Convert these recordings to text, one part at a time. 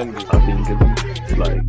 defenders, I think, is like.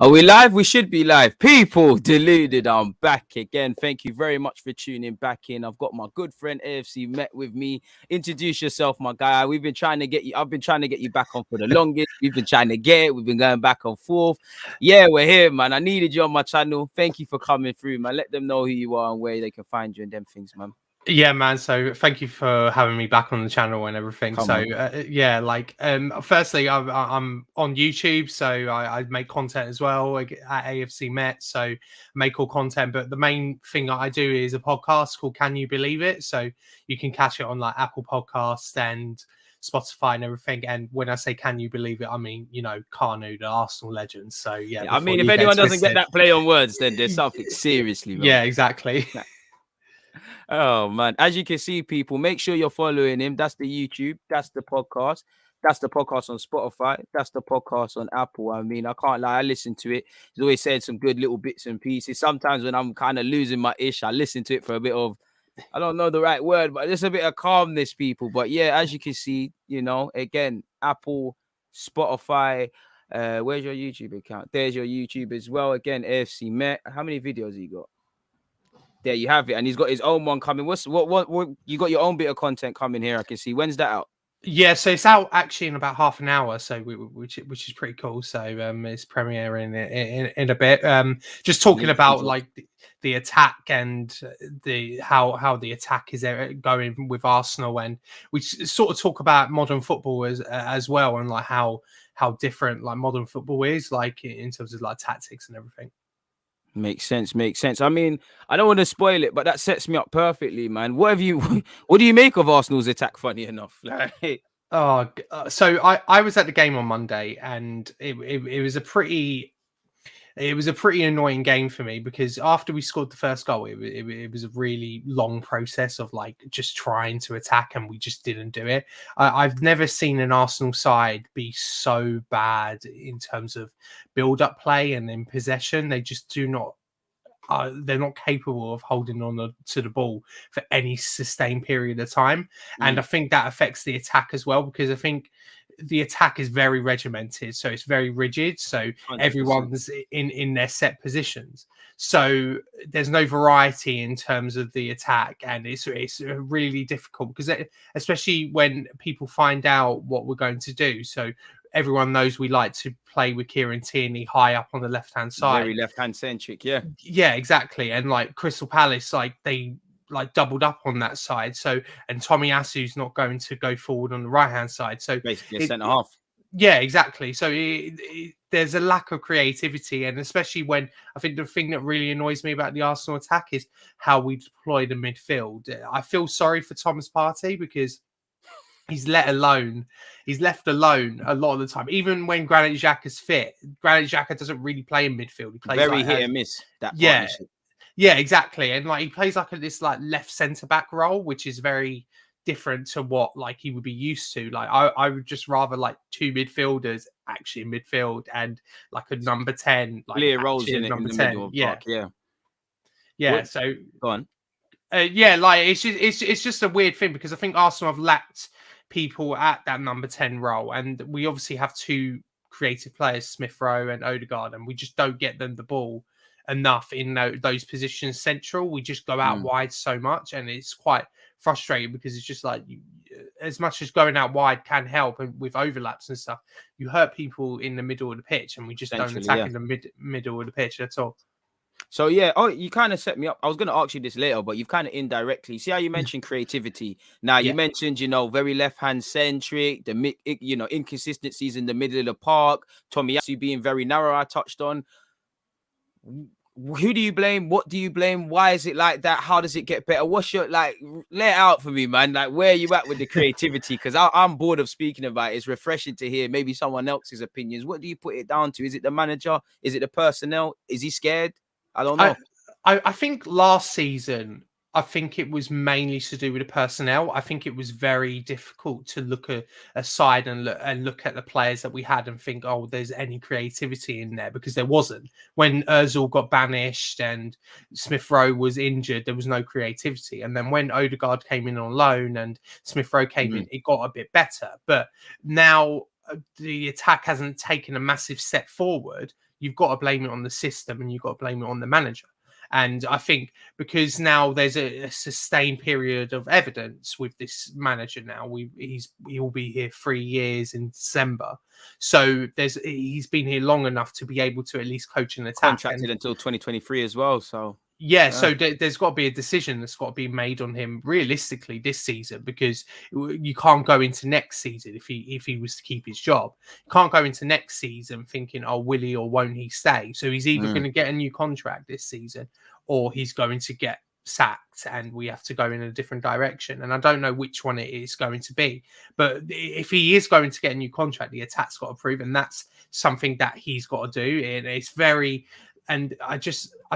Are we live? We should be live. People, Deluded, I'm back again. Thank you very much for tuning back in. I've got my good friend AFC Met with me. Introduce yourself, my guy. We've been trying to get you. I've been trying to get you back on for the longest. We've been trying to get it. We've been going back and forth. Yeah, we're here, man. I needed you on my channel. Thank you for coming through, man. Let them know who you are and where they can find you and them things, man. Yeah, man. So thank you for having me back on the channel and everything. Firstly, I'm on YouTube, so I make content as well at AFC Met. So I make all content, but the main thing that I do is a podcast called Can You Believe It? So you can catch it on like Apple Podcasts and Spotify and everything. And when I say Can You Believe It, I mean, you know, Carnu, the Arsenal legend. So yeah, I mean, if anyone doesn't get that play on words, then there's something seriously wrong. Yeah, exactly. Oh man, as you can see, people, make sure you're following him. That's the YouTube, that's the podcast, that's the podcast on Spotify, that's the podcast on Apple. I mean, I can't lie, I listen to it. He's always said some good little bits and pieces. Sometimes when I'm kind of losing my ish, I listen to it for a bit of, I don't know the right word, but just a bit of calmness, people. But yeah, as you can see, you know, again, Apple, Spotify. Where's your YouTube account? There's your YouTube as well. Again, AFC Met. How many videos he got? There you have it, and he's got his own one coming. What you got your own bit of content coming here? I can see. When's that out? Yeah, so it's out actually in about half an hour, so which is pretty cool. So it's premiering in a bit. Just talking about like the attack and how the attack is going with Arsenal, and we sort of talk about modern football as well, and like how different like modern football is like in terms of like tactics and everything. Makes sense. I mean, I don't want to spoil it, but that sets me up perfectly, man. What do you make of Arsenal's attack? Funny enough, so I was at the game on Monday, and it was a pretty annoying game for me because after we scored the first goal, it was a really long process of like just trying to attack, and we just didn't do it. I've never seen an Arsenal side be so bad in terms of build-up play and in possession. They just do not. They're not capable of holding on to the ball for any sustained period of time, and I think that affects the attack as well because I think the attack is very regimented, so it's very rigid. So 100%. Everyone's in their set positions. So there's no variety in terms of the attack, and it's really difficult because especially when people find out what we're going to do. So everyone knows we like to play with Kieran Tierney high up on the left-hand side. Very left-hand centric, yeah. Yeah, exactly. And like Crystal Palace, like they like doubled up on that side. So, and Tommy Asu's not going to go forward on the right-hand side. So basically a centre-half. Yeah, exactly. So there's a lack of creativity, and especially when I think the thing that really annoys me about the Arsenal attack is how we deploy the midfield. I feel sorry for Thomas Partey because he's left alone a lot of the time. Even when Granit Xhaka's fit, Granit Xhaka doesn't really play in midfield. He plays very hit and miss. That partnership. Yeah, exactly. And like he plays like this like left centre back role, which is very different to what like he would be used to. Like I would just rather like two midfielders actually in midfield and like a number 10, like clear roles in it in the middle of park. Yeah. What? So go on. Like it's just a weird thing because I think Arsenal have lacked people at that number 10 role, and we obviously have two creative players, Smith Rowe and Odegaard, and we just don't get them the ball enough in those positions central. We just go out wide so much, and it's quite frustrating because it's just like as much as going out wide can help and with overlaps and stuff, you hurt people in the middle of the pitch, and we just don't attack in the middle of the pitch at all. So yeah, you kind of set me up. I was going to ask you this later, but you've kind of indirectly. See how you mentioned creativity. Now you mentioned, very left-hand centric, the inconsistencies in the middle of the park. Tommy Asu being very narrow. I touched on. Who do you blame? What do you blame? Why is it like that? How does it get better? What's your lay it out for me, man? Like, where are you at with the creativity? Because I'm bored of speaking about it. It's refreshing to hear maybe someone else's opinions. What do you put it down to? Is it the manager? Is it the personnel? Is he scared? I don't know. I think last season, I think it was mainly to do with the personnel. I think it was very difficult to look aside and look at the players that we had and think, oh, there's any creativity in there, because there wasn't. When Ozil got banished and Smith Rowe was injured, there was no creativity. And then when Odegaard came in on loan and Smith Rowe came in, it got a bit better. But now the attack hasn't taken a massive step forward. You've got to blame it on the system, and you've got to blame it on the manager. And I think because now there's a sustained period of evidence with this manager now, he'll be here 3 years in December. So he's been here long enough to be able to at least coach an attack. Contracted until 2023 as well. So so there's got to be a decision that's got to be made on him realistically this season, because you can't go into next season if he was to keep his job. You can't go into next season thinking, oh, will he or won't he stay? So he's either going to get a new contract this season, or he's going to get sacked and we have to go in a different direction. And I don't know which one it is going to be. But if he is going to get a new contract, the attack's got to prove, and that's something that he's got to do. And it's very... And I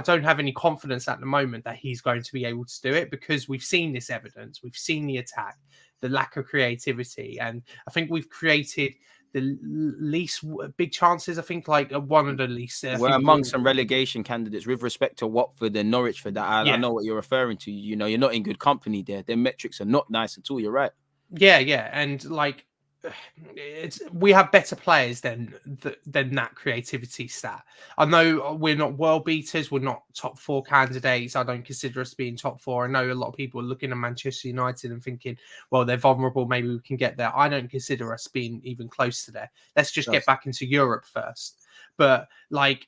don't have any confidence at the moment that he's going to be able to do it, because we've seen this evidence. We've seen the attack, the lack of creativity. And I think we've created the least big chances. I think like one of the least. We're among some relegation candidates with respect to Watford and Norwich for that. I know what you're referring to. You know, you're not in good company there. Their metrics are not nice at all. You're right. Yeah. And like, we have better players than that creativity stat. I know we're not world beaters, we're not top 4 candidates. I don't consider us being top 4. I know a lot of people are looking at Manchester United and thinking, well, they're vulnerable, maybe we can get there. I don't consider us being even close to there. Let's just get back into Europe first. But like,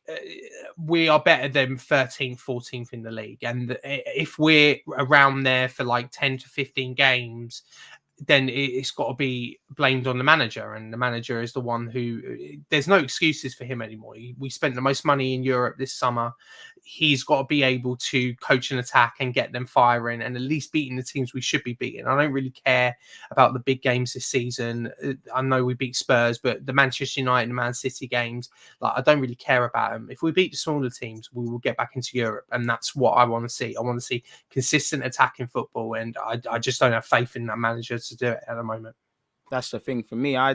we are better than 13th, 14th in the league, and if we're around there for like 10 to 15 games, then it's got to be blamed on the manager, and the manager is the one who, there's no excuses for him anymore. We spent the most money in Europe this summer. He's got to be able to coach an attack and get them firing and at least beating the teams we should be beating. I don't really care about the big games this season. I know we beat Spurs, but the Manchester United and Man City games, like, I don't really care about them. If we beat the smaller teams, we will get back into Europe, and that's what I want to see. I want to see consistent attacking football, and I just don't have faith in that manager to do it at the moment. That's the thing for me. I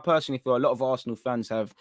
personally feel a lot of Arsenal fans have,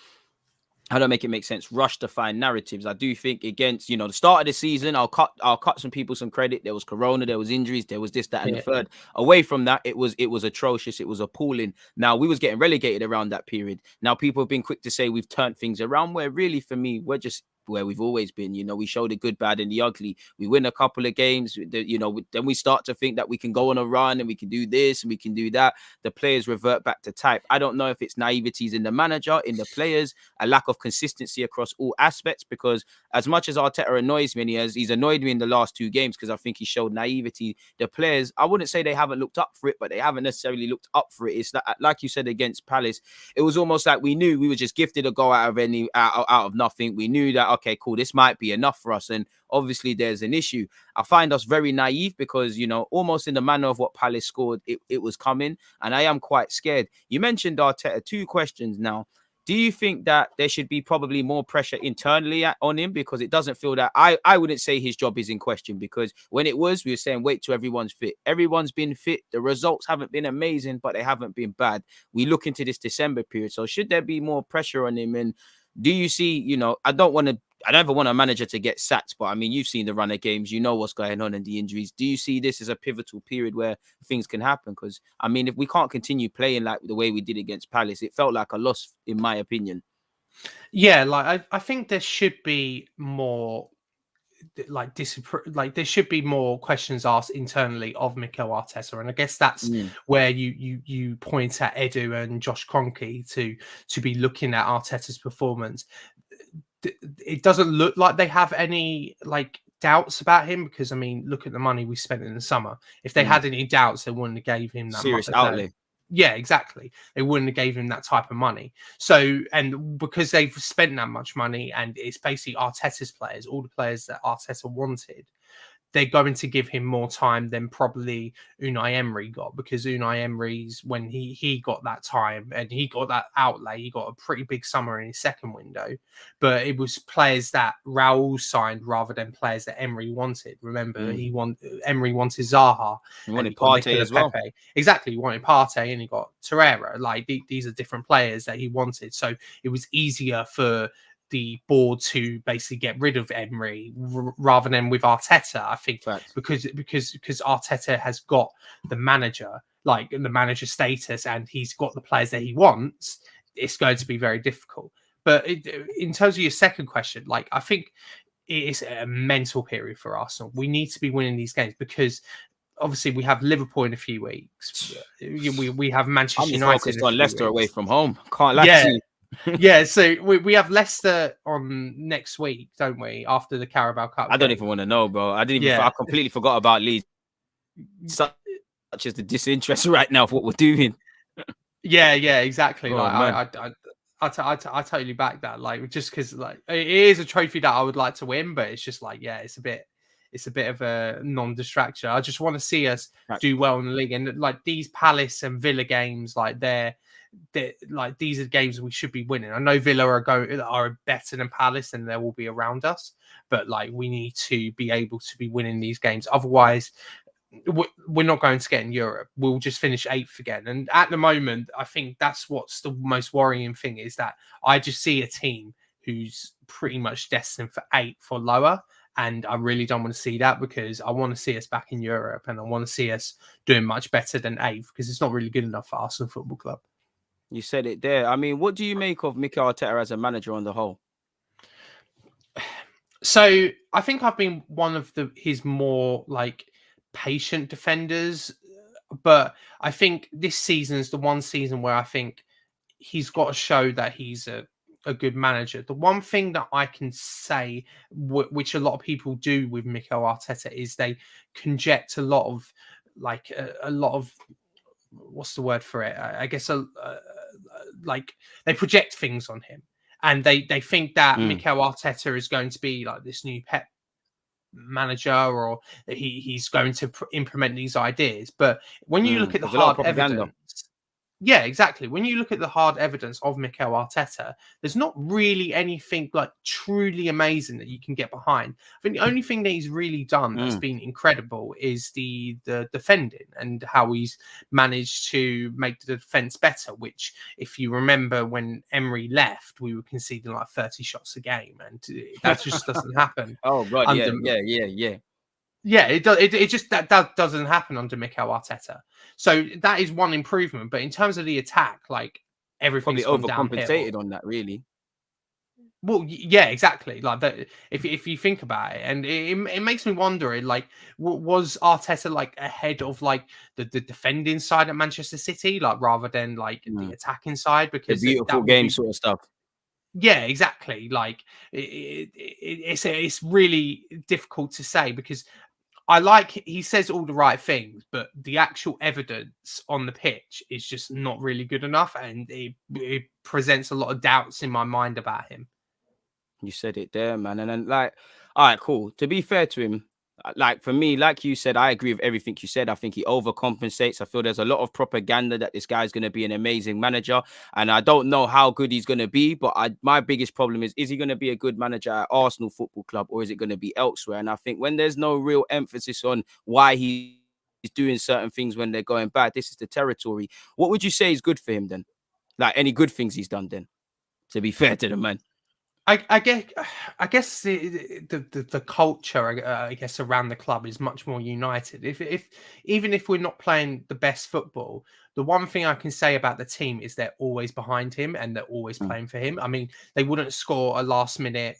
I don't make it make sense, rush to find narratives. I do think against, the start of the season, I'll cut some people some credit. There was Corona, there was injuries, there was this, that, and the third. Away from that, it was atrocious. It was appalling. Now, we was getting relegated around that period. Now, people have been quick to say we've turned things around, where really for me, we're just where we've always been. We show the good, bad, and the ugly. We win a couple of games, then we start to think that we can go on a run and we can do this and we can do that. The players revert back to type. I don't know if it's naiveties in the manager, in the players, a lack of consistency across all aspects, because as much as Arteta annoys me, and he's annoyed me in the last 2 games because I think he showed naivety, the players, I wouldn't say they haven't looked up for it, but they haven't necessarily looked up for it. It's like you said against Palace, it was almost like we knew we were just gifted a goal out of nothing. We knew that, okay, cool, this might be enough for us. And obviously there's an issue. I find us very naive because, almost in the manner of what Palace scored, it was coming. And I am quite scared. You mentioned Arteta, 2 questions now. Do you think that there should be probably more pressure internally on him? Because it doesn't feel that, I wouldn't say his job is in question, because when it was, we were saying, wait till everyone's fit. Everyone's been fit. The results haven't been amazing, but they haven't been bad. We look into this December period. So should there be more pressure on him? And do you see, I don't ever want a manager to get sacked, but I mean, you've seen the run of games, you know what's going on and the injuries. Do you see this as a pivotal period where things can happen? Because, I mean, if we can't continue playing like the way we did against Palace, it felt like a loss, in my opinion. Yeah, like I think there should be more, there should be more questions asked internally of Mikel Arteta, and I guess that's where you point at Edu and Josh Kroenke to be looking at Arteta's performance. It doesn't look like they have any doubts about him, because I mean, look at the money we spent in the summer. If they had any doubts, they wouldn't have gave him that serious outlay. Yeah, exactly. They wouldn't have gave him that type of money. So, and because they've spent that much money, and it's basically Arteta's players, all the players that Arteta wanted, they're going to give him more time than probably Unai Emery got, because Unai Emery's, when he got that time and he got that outlay, he got a pretty big summer in his second window, but it was players that Raul signed rather than players that Emery wanted. Remember, Emery wanted Zaha, He wanted got Partey Nicola as well. Pepe. Exactly, he wanted Partey and he got Torreira. Like these are different players that he wanted, so it was easier for the board to basically get rid of Emery rather than with Arteta. I think because Arteta has got the manager, like the manager status, and he's got the players that he wants, it's going to be very difficult. But in terms of your second question, like I think it is a mental period for Arsenal. We need to be winning these games because obviously we have Liverpool in a few weeks. We have Manchester United. Focused on Leicester away from home. Can't lie to you. Yeah, so we have Leicester on next week, don't we? After the Carabao Cup. I don't even want to know, bro. I completely forgot about Leeds. Such as the disinterest right now of what we're doing. Yeah, exactly. Oh, like I totally back that. Like just because like it is a trophy that I would like to win, but it's just like it's a bit of a non-distraction. I just want to see us do well in the league, and like these Palace and Villa games, like like these are games we should be winning. I know Villa are better than Palace and they will be around us, but like we need to be able to be winning these games. Otherwise, we're not going to get in Europe. We'll just finish 8th again. And at the moment, I think that's what's the most worrying thing, is that I just see a team who's pretty much destined for 8th or lower. And I really don't want to see that, because I want to see us back in Europe and I want to see us doing much better than 8th, because it's not really good enough for Arsenal Football Club. You said it there. I mean, what do you make of Mikel Arteta as a manager on the whole? So I think I've been one of his more like patient defenders, but I think this season is the one season where I think he's got to show that he's a good manager. The one thing that I can say, which a lot of people do with Mikel Arteta, is they conject a lot of what's the word for it? I guess like they project things on him, and they think that Mikel Arteta is going to be like this new Pep manager, or that he's going to implement these ideas. But when you look at the hard evidence, yeah, exactly. When you look at the hard evidence of Mikel Arteta, there's not really anything like truly amazing that you can get behind. I think the only thing that he's really done that's been incredible is the defending, and how he's managed to make the defense better, which, if you remember when Emery left, we were conceding like 30 shots a game, and that just doesn't happen. Oh god, yeah. Yeah, it just that doesn't happen under Mikel Arteta. So that is one improvement. But in terms of the attack, like everything's probably overcompensated on that, really. Well, yeah, exactly. Like that, if you think about it, and it makes me wonder, like, was Arteta like ahead of like the defending side at Manchester City, like rather than like the attacking side? Because the beautiful game sort of stuff. Yeah, exactly. Like it's really difficult to say, because he says all the right things, but the actual evidence on the pitch is just not really good enough, and it presents a lot of doubts in my mind about him. You said it there, man. And then, like, all right, cool. To be fair to him, like for me, like you said, I agree with everything you said. I think he overcompensates. I feel there's a lot of propaganda that this guy's going to be an amazing manager, and I don't know how good he's going to be. But my biggest problem is he going to be a good manager at Arsenal Football Club, or is it going to be elsewhere? And I think when there's no real emphasis on why he's doing certain things when they're going bad, this is the territory. What would you say is good for him then? Like any good things he's done then? To be fair to the man. I guess the culture, I guess, around the club is much more united. Even if we're not playing the best football, the one thing I can say about the team is they're always behind him and they're always playing for him. I mean, they wouldn't score a last minute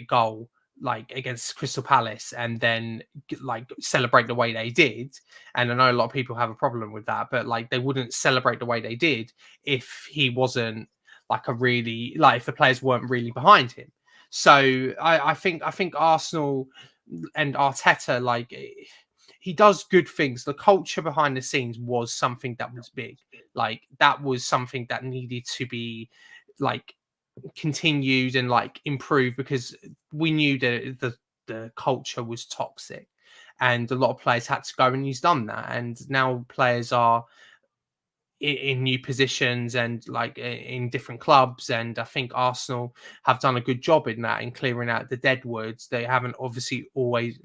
goal like against Crystal Palace and then like celebrate the way they did. And I know a lot of people have a problem with that, but like they wouldn't celebrate the way they did if he wasn't like if the players weren't really behind him. So I think Arsenal and Arteta, like he does good things. The culture behind the scenes was something that was big. Like that was something that needed to be like continued and like improved, because we knew that the culture was toxic, and a lot of players had to go, and he's done that. And now players are in new positions and like in different clubs, and I think Arsenal have done a good job in that, in clearing out the deadwoods. They haven't obviously always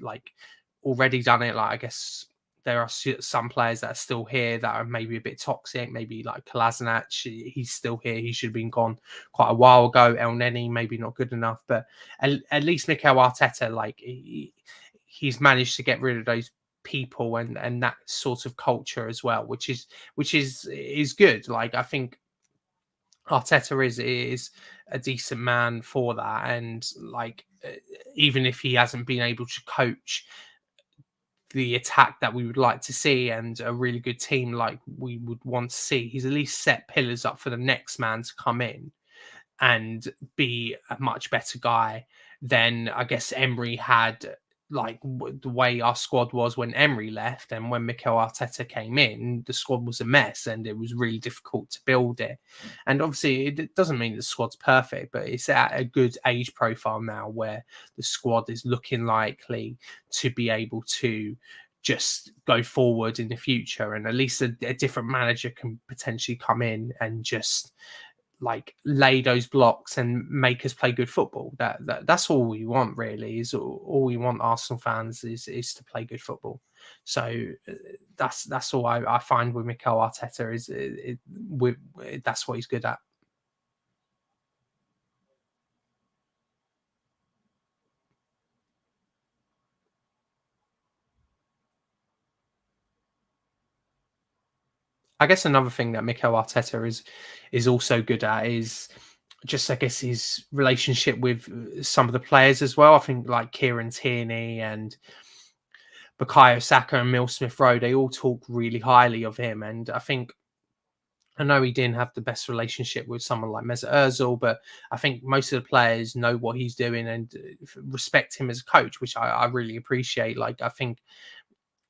already done it. Like, I guess there are some players that are still here that are maybe a bit toxic, maybe like Kolasinac. He's still here, he should have been gone quite a while ago. El Neni maybe not good enough, but at least Mikel Arteta, like he's managed to get rid of those people and that sort of culture as well, which is good. Like, I think Arteta is a decent man for that, and like even if he hasn't been able to coach the attack that we would like to see and a really good team like we would want to see, he's at least set pillars up for the next man to come in and be a much better guy than I guess Emery had. Like the way our squad was when Emery left, and when Mikel Arteta came in, the squad was a mess and it was really difficult to build it. And obviously it doesn't mean the squad's perfect, but it's at a good age profile now where the squad is looking likely to be able to just go forward in the future, and at least a different manager can potentially come in and just like lay those blocks and make us play good football. That's all we want, really. Is all we want, Arsenal fans, is to play good football. So that's all I find with Mikel Arteta that's what he's good at. I guess another thing that Mikel Arteta is also good at is just, I guess, his relationship with some of the players as well. I think like Kieran Tierney and Bukayo Saka and Emile Smith-Rowe, they all talk really highly of him. And I know he didn't have the best relationship with someone like Mesut Ozil, but I think most of the players know what he's doing and respect him as a coach, which I really appreciate. Like, I think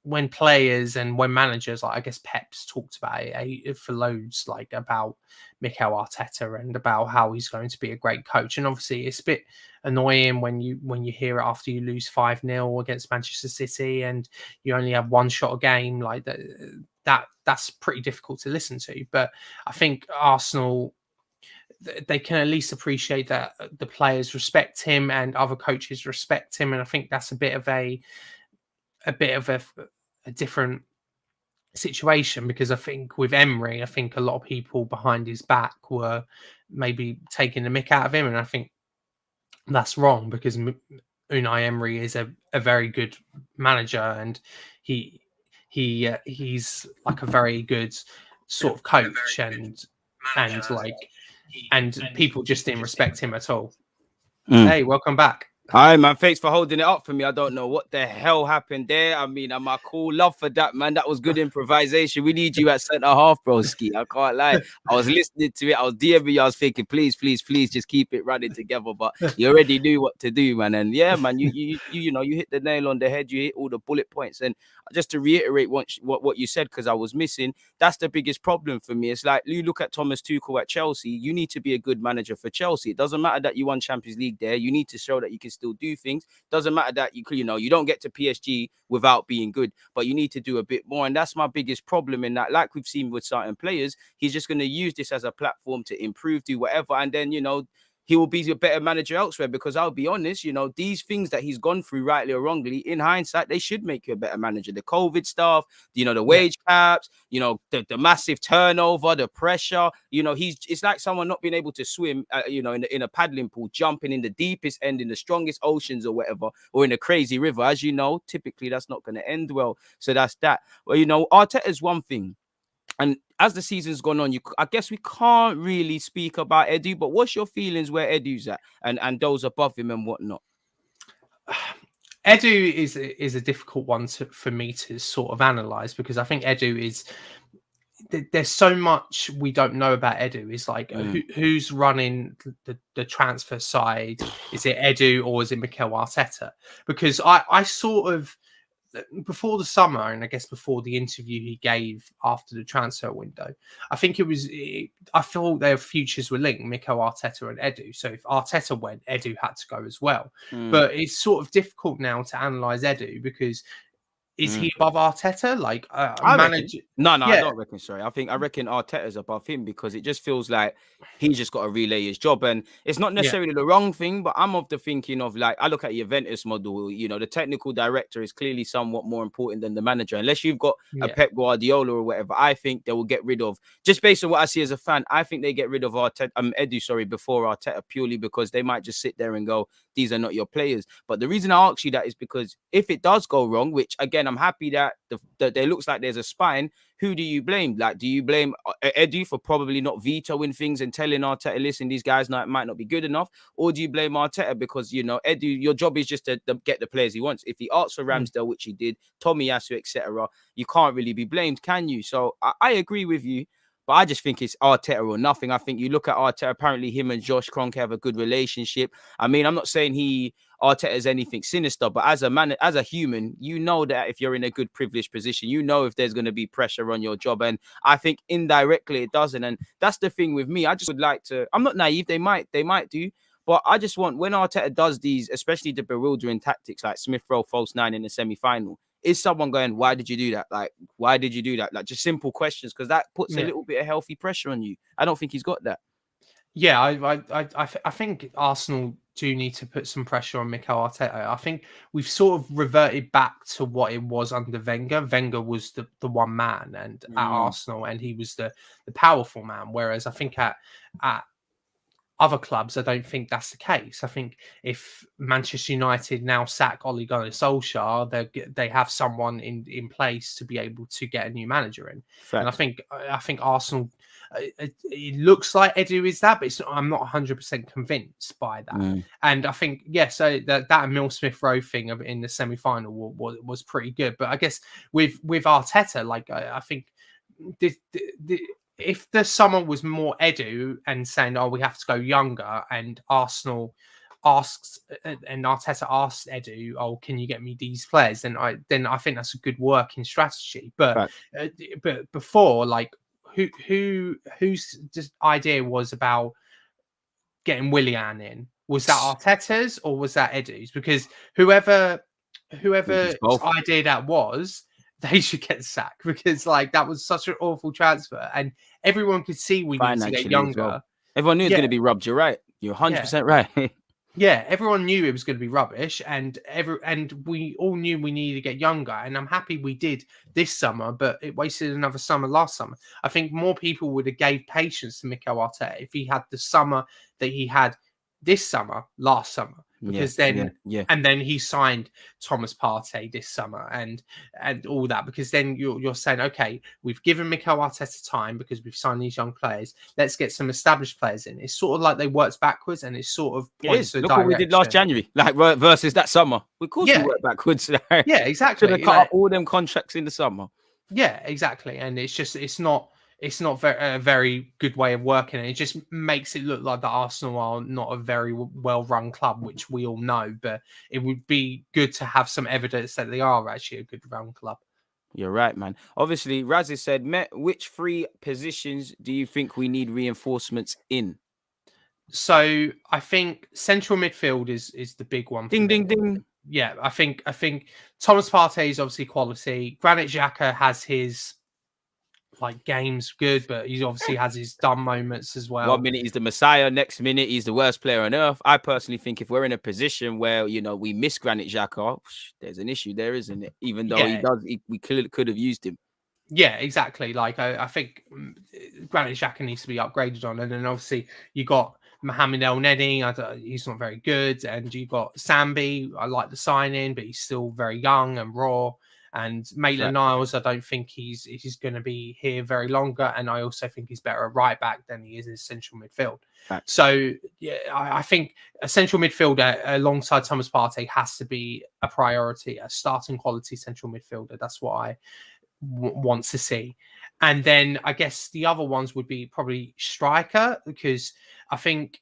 when players and when managers, like I guess Pep's talked about it for loads, like about Mikel Arteta and about how he's going to be a great coach. And obviously it's a bit annoying when you hear it after you lose 5-0 against Manchester City and you only have one shot a game. Like that's pretty difficult to listen to. But I think Arsenal, they can at least appreciate that the players respect him and other coaches respect him. And I think that's a bit of a different situation, because I think with Emery, I think a lot of people behind his back were maybe taking the mick out of him, and I think that's wrong, because Unai Emery is a very good manager, and he's like a very good sort of coach, and people just didn't respect him at all. Hey, welcome back. Hi, man. Thanks for holding it up for me. I don't know what the hell happened there. I mean, I'm a cool love for that, man. That was good improvisation. We need you at centre half, broski. I can't lie. I was listening to it. I was DMing you. I was thinking, please, just keep it running together. But you already knew what to do, man. And yeah, man, you hit the nail on the head. You hit all the bullet points. And just to reiterate what you said, because I was missing, that's the biggest problem for me. It's like, you look at Thomas Tuchel at Chelsea. You need to be a good manager for Chelsea. It doesn't matter that you won Champions League there. You need to show that you can still do things. Doesn't matter that you don't get to PSG without being good, but you need to do a bit more. And that's my biggest problem in that. Like we've seen with certain players, he's just going to use this as a platform to improve, do whatever, and then he will be a better manager elsewhere. Because I'll be honest, these things that he's gone through, rightly or wrongly, in hindsight, they should make you a better manager. The COVID stuff, the wage caps, the massive turnover, the pressure. It's like someone not being able to swim, in a paddling pool, jumping in the deepest end, in the strongest oceans or whatever, or in a crazy river. As you know, typically that's not going to end well. So that's that. Well, Arteta is one thing. And as the season's gone on, I guess we can't really speak about Edu, but what's your feelings where Edu's at and those above him and whatnot? Edu is a difficult one for me to sort of analyse, because I think Edu there's so much we don't know about Edu. It's like who's running the transfer side? Is it Edu or is it Mikel Arteta? Because I sort of before the summer, and I guess before the interview he gave after the transfer window, I think I thought their futures were linked, Mikel Arteta and Edu. So if Arteta went, Edu had to go as well. But it's sort of difficult now to analyse Edu because is he above Arteta? Like No, I Yeah. don't reckon. Sorry, I reckon Arteta's above him because it just feels like he's just got to relay his job, and it's not necessarily the wrong thing. But I'm of the thinking of like I look at Juventus model. You know, the technical director is clearly somewhat more important than the manager, unless you've got a Pep Guardiola or whatever. I think they will get rid of, just based on what I see as a fan. I think they get rid of Edu, before Arteta, purely because they might just sit there and go, these are not your players. But the reason I ask you that is because if it does go wrong, which again I'm happy that there looks like there's a spine. Who do you blame? Like, do you blame Edu for probably not vetoing things and telling Arteta, listen, these guys might not be good enough? Or do you blame Arteta because, you know, Edu, your job is just to get the players he wants. If he asks for Ramsdale, which he did, Tomiyasu, etc., you can't really be blamed, can you? So I agree with you. But I just think it's Arteta or nothing. I think you look at Arteta, apparently him and Josh Kroenke have a good relationship. I mean, I'm not saying Arteta is anything sinister, but as a man, as a human, you know that if you're in a good privileged position, you know if there's going to be pressure on your job. And I think indirectly it doesn't. And that's the thing with me. I just would like to, I'm not naive. They might do. But I just want, when Arteta does these, especially the bewildering tactics like Smith Rowe false 9 in the semi-final, is someone going, why did you do that? Like, why did you do that? Like, just simple questions, because that puts a little bit of healthy pressure on you. I don't think he's got that. Yeah, I think Arsenal do need to put some pressure on Mikel Arteta. I think we've sort of reverted back to what it was under Wenger. Wenger was the one man and at Arsenal, and he was the powerful man. Whereas I think at other clubs, I don't think that's the case. I think if Manchester United now sack Ole Gunnar Solskjaer, they have someone in place to be able to get a new manager in. Fact. And I think Arsenal, it looks like Edu is that, but I'm not 100% convinced by that. And I think, so that Mill Smith Rowe thing in the semi-final was pretty good. But I guess with Arteta, like I think if the summer was more Edu and saying, "Oh, we have to go younger," and Arsenal asks and Arteta asks Edu, "Oh, can you get me these players?" Then I think that's a good working strategy. But before, like, whose idea was about getting Willian in? Was that Arteta's or was that Edu's? Because whoever's idea that was, they should get sacked, because like that was such an awful transfer, and everyone could see we need to get younger. Well. Everyone knew it was going to be rubbed. You're right. You're 100% right. Yeah, everyone knew it was going to be rubbish, and we all knew we needed to get younger. And I'm happy we did this summer, but it wasted another summer last summer. I think more people would have gave patience to Mikel Arteta if he had the summer that he had this summer, last summer. Because and then he signed Thomas Partey this summer and all that, because then you're saying, okay, we've given Mikel Arteta time because we've signed these young players. Let's get some established players in. It's sort of like they worked backwards, and it's sort of points to look what we did last January, like versus that summer. Of course, we worked backwards. Yeah, exactly. Should have cut up all them contracts in the summer. Yeah, exactly. And it's not a very good way of working. It just makes it look like the Arsenal are not a very well-run club, which we all know. But it would be good to have some evidence that they are actually a good-run club. You're right, man. Obviously, Razzie said, which 3 positions do you think we need reinforcements in? So I think central midfield is the big one. Ding, ding, ding. Yeah, I think Thomas Partey is obviously quality. Granit Xhaka has his game's good, but he obviously has his dumb moments as well. 1 minute he's the Messiah, next minute he's the worst player on earth. I personally think if we're in a position where we miss Granit Xhaka, there's an issue there, isn't it? Even though we could have used him. Yeah, exactly. Like I think Granit Xhaka needs to be upgraded on, and then obviously you got Mohamed El Neni. He's not very good, and you got Sambi. I like the signing, but he's still very young and raw. And Maitland-Niles, I don't think he's going to be here very longer. And I also think he's better at right back than he is in central midfield. Right. So, yeah, I think a central midfielder alongside Thomas Partey has to be a priority, a starting quality central midfielder. That's what I want to see. And then I guess the other ones would be probably striker, because I think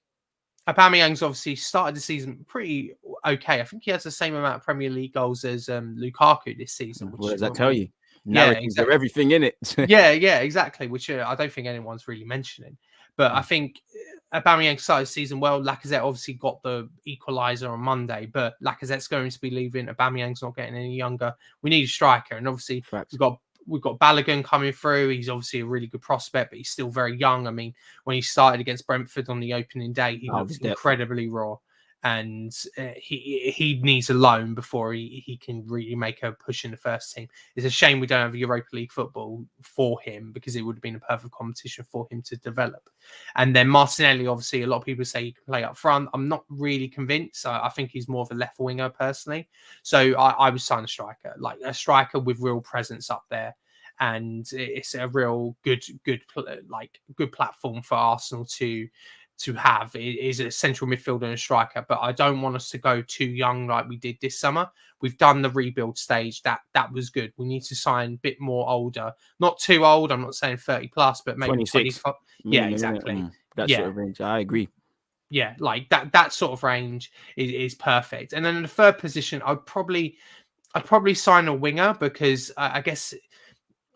Aubameyang's obviously started the season pretty okay. I think he has the same amount of Premier League goals as Lukaku this season. Which What does that tell you? Narratives exactly. are everything in it. yeah, exactly. Which I don't think anyone's really mentioning. But I think Aubameyang started the season well. Lacazette obviously got the equaliser on Monday, but Lacazette's going to be leaving. Aubameyang's not getting any younger. We need a striker, and obviously we've got Balogun coming through. He's obviously a really good prospect, but he's still very young. I mean, when he started against Brentford on the opening day, he looked incredibly raw. And he needs a loan before he can really make a push in the first team. It's a shame we don't have Europa League football for him, because it would have been a perfect competition for him to develop. And then Martinelli, obviously, a lot of people say he can play up front. I'm not really convinced. I think he's more of a left winger personally. So I would sign a striker with real presence up there. And it's a real good platform for Arsenal to have. It is a central midfielder and a striker, but I don't want us to go too young like we did this summer. We've done the rebuild stage. That was good. We need to sign a bit more older, not too old. I'm not saying 30 plus, but maybe 25. Yeah, exactly. That sort of range. I agree. Yeah, like that sort of range is perfect. And then in the third position, I'd probably sign a winger, because I guess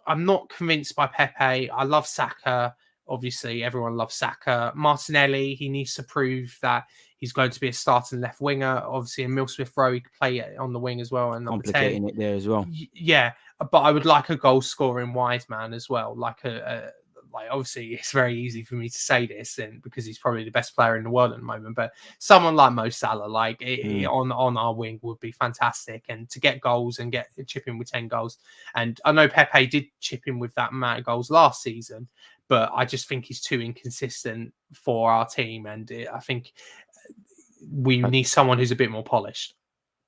I'm not convinced by Pepe. I love Saka. Obviously, everyone loves Saka. Martinelli, he needs to prove that he's going to be a starting left winger. Obviously, Emile Smith-Rowe, he could play on the wing as well. And complicating it there as well. Yeah, but I would like a goal-scoring wise man as well. Obviously, it's very easy for me to say this, and because he's probably the best player in the world at the moment. But someone like Mo Salah, on our wing, would be fantastic. And to get goals and chip in with 10 goals. And I know Pepe did chip in with that amount of goals last season, but I just think he's too inconsistent for our team. And I think we need someone who's a bit more polished.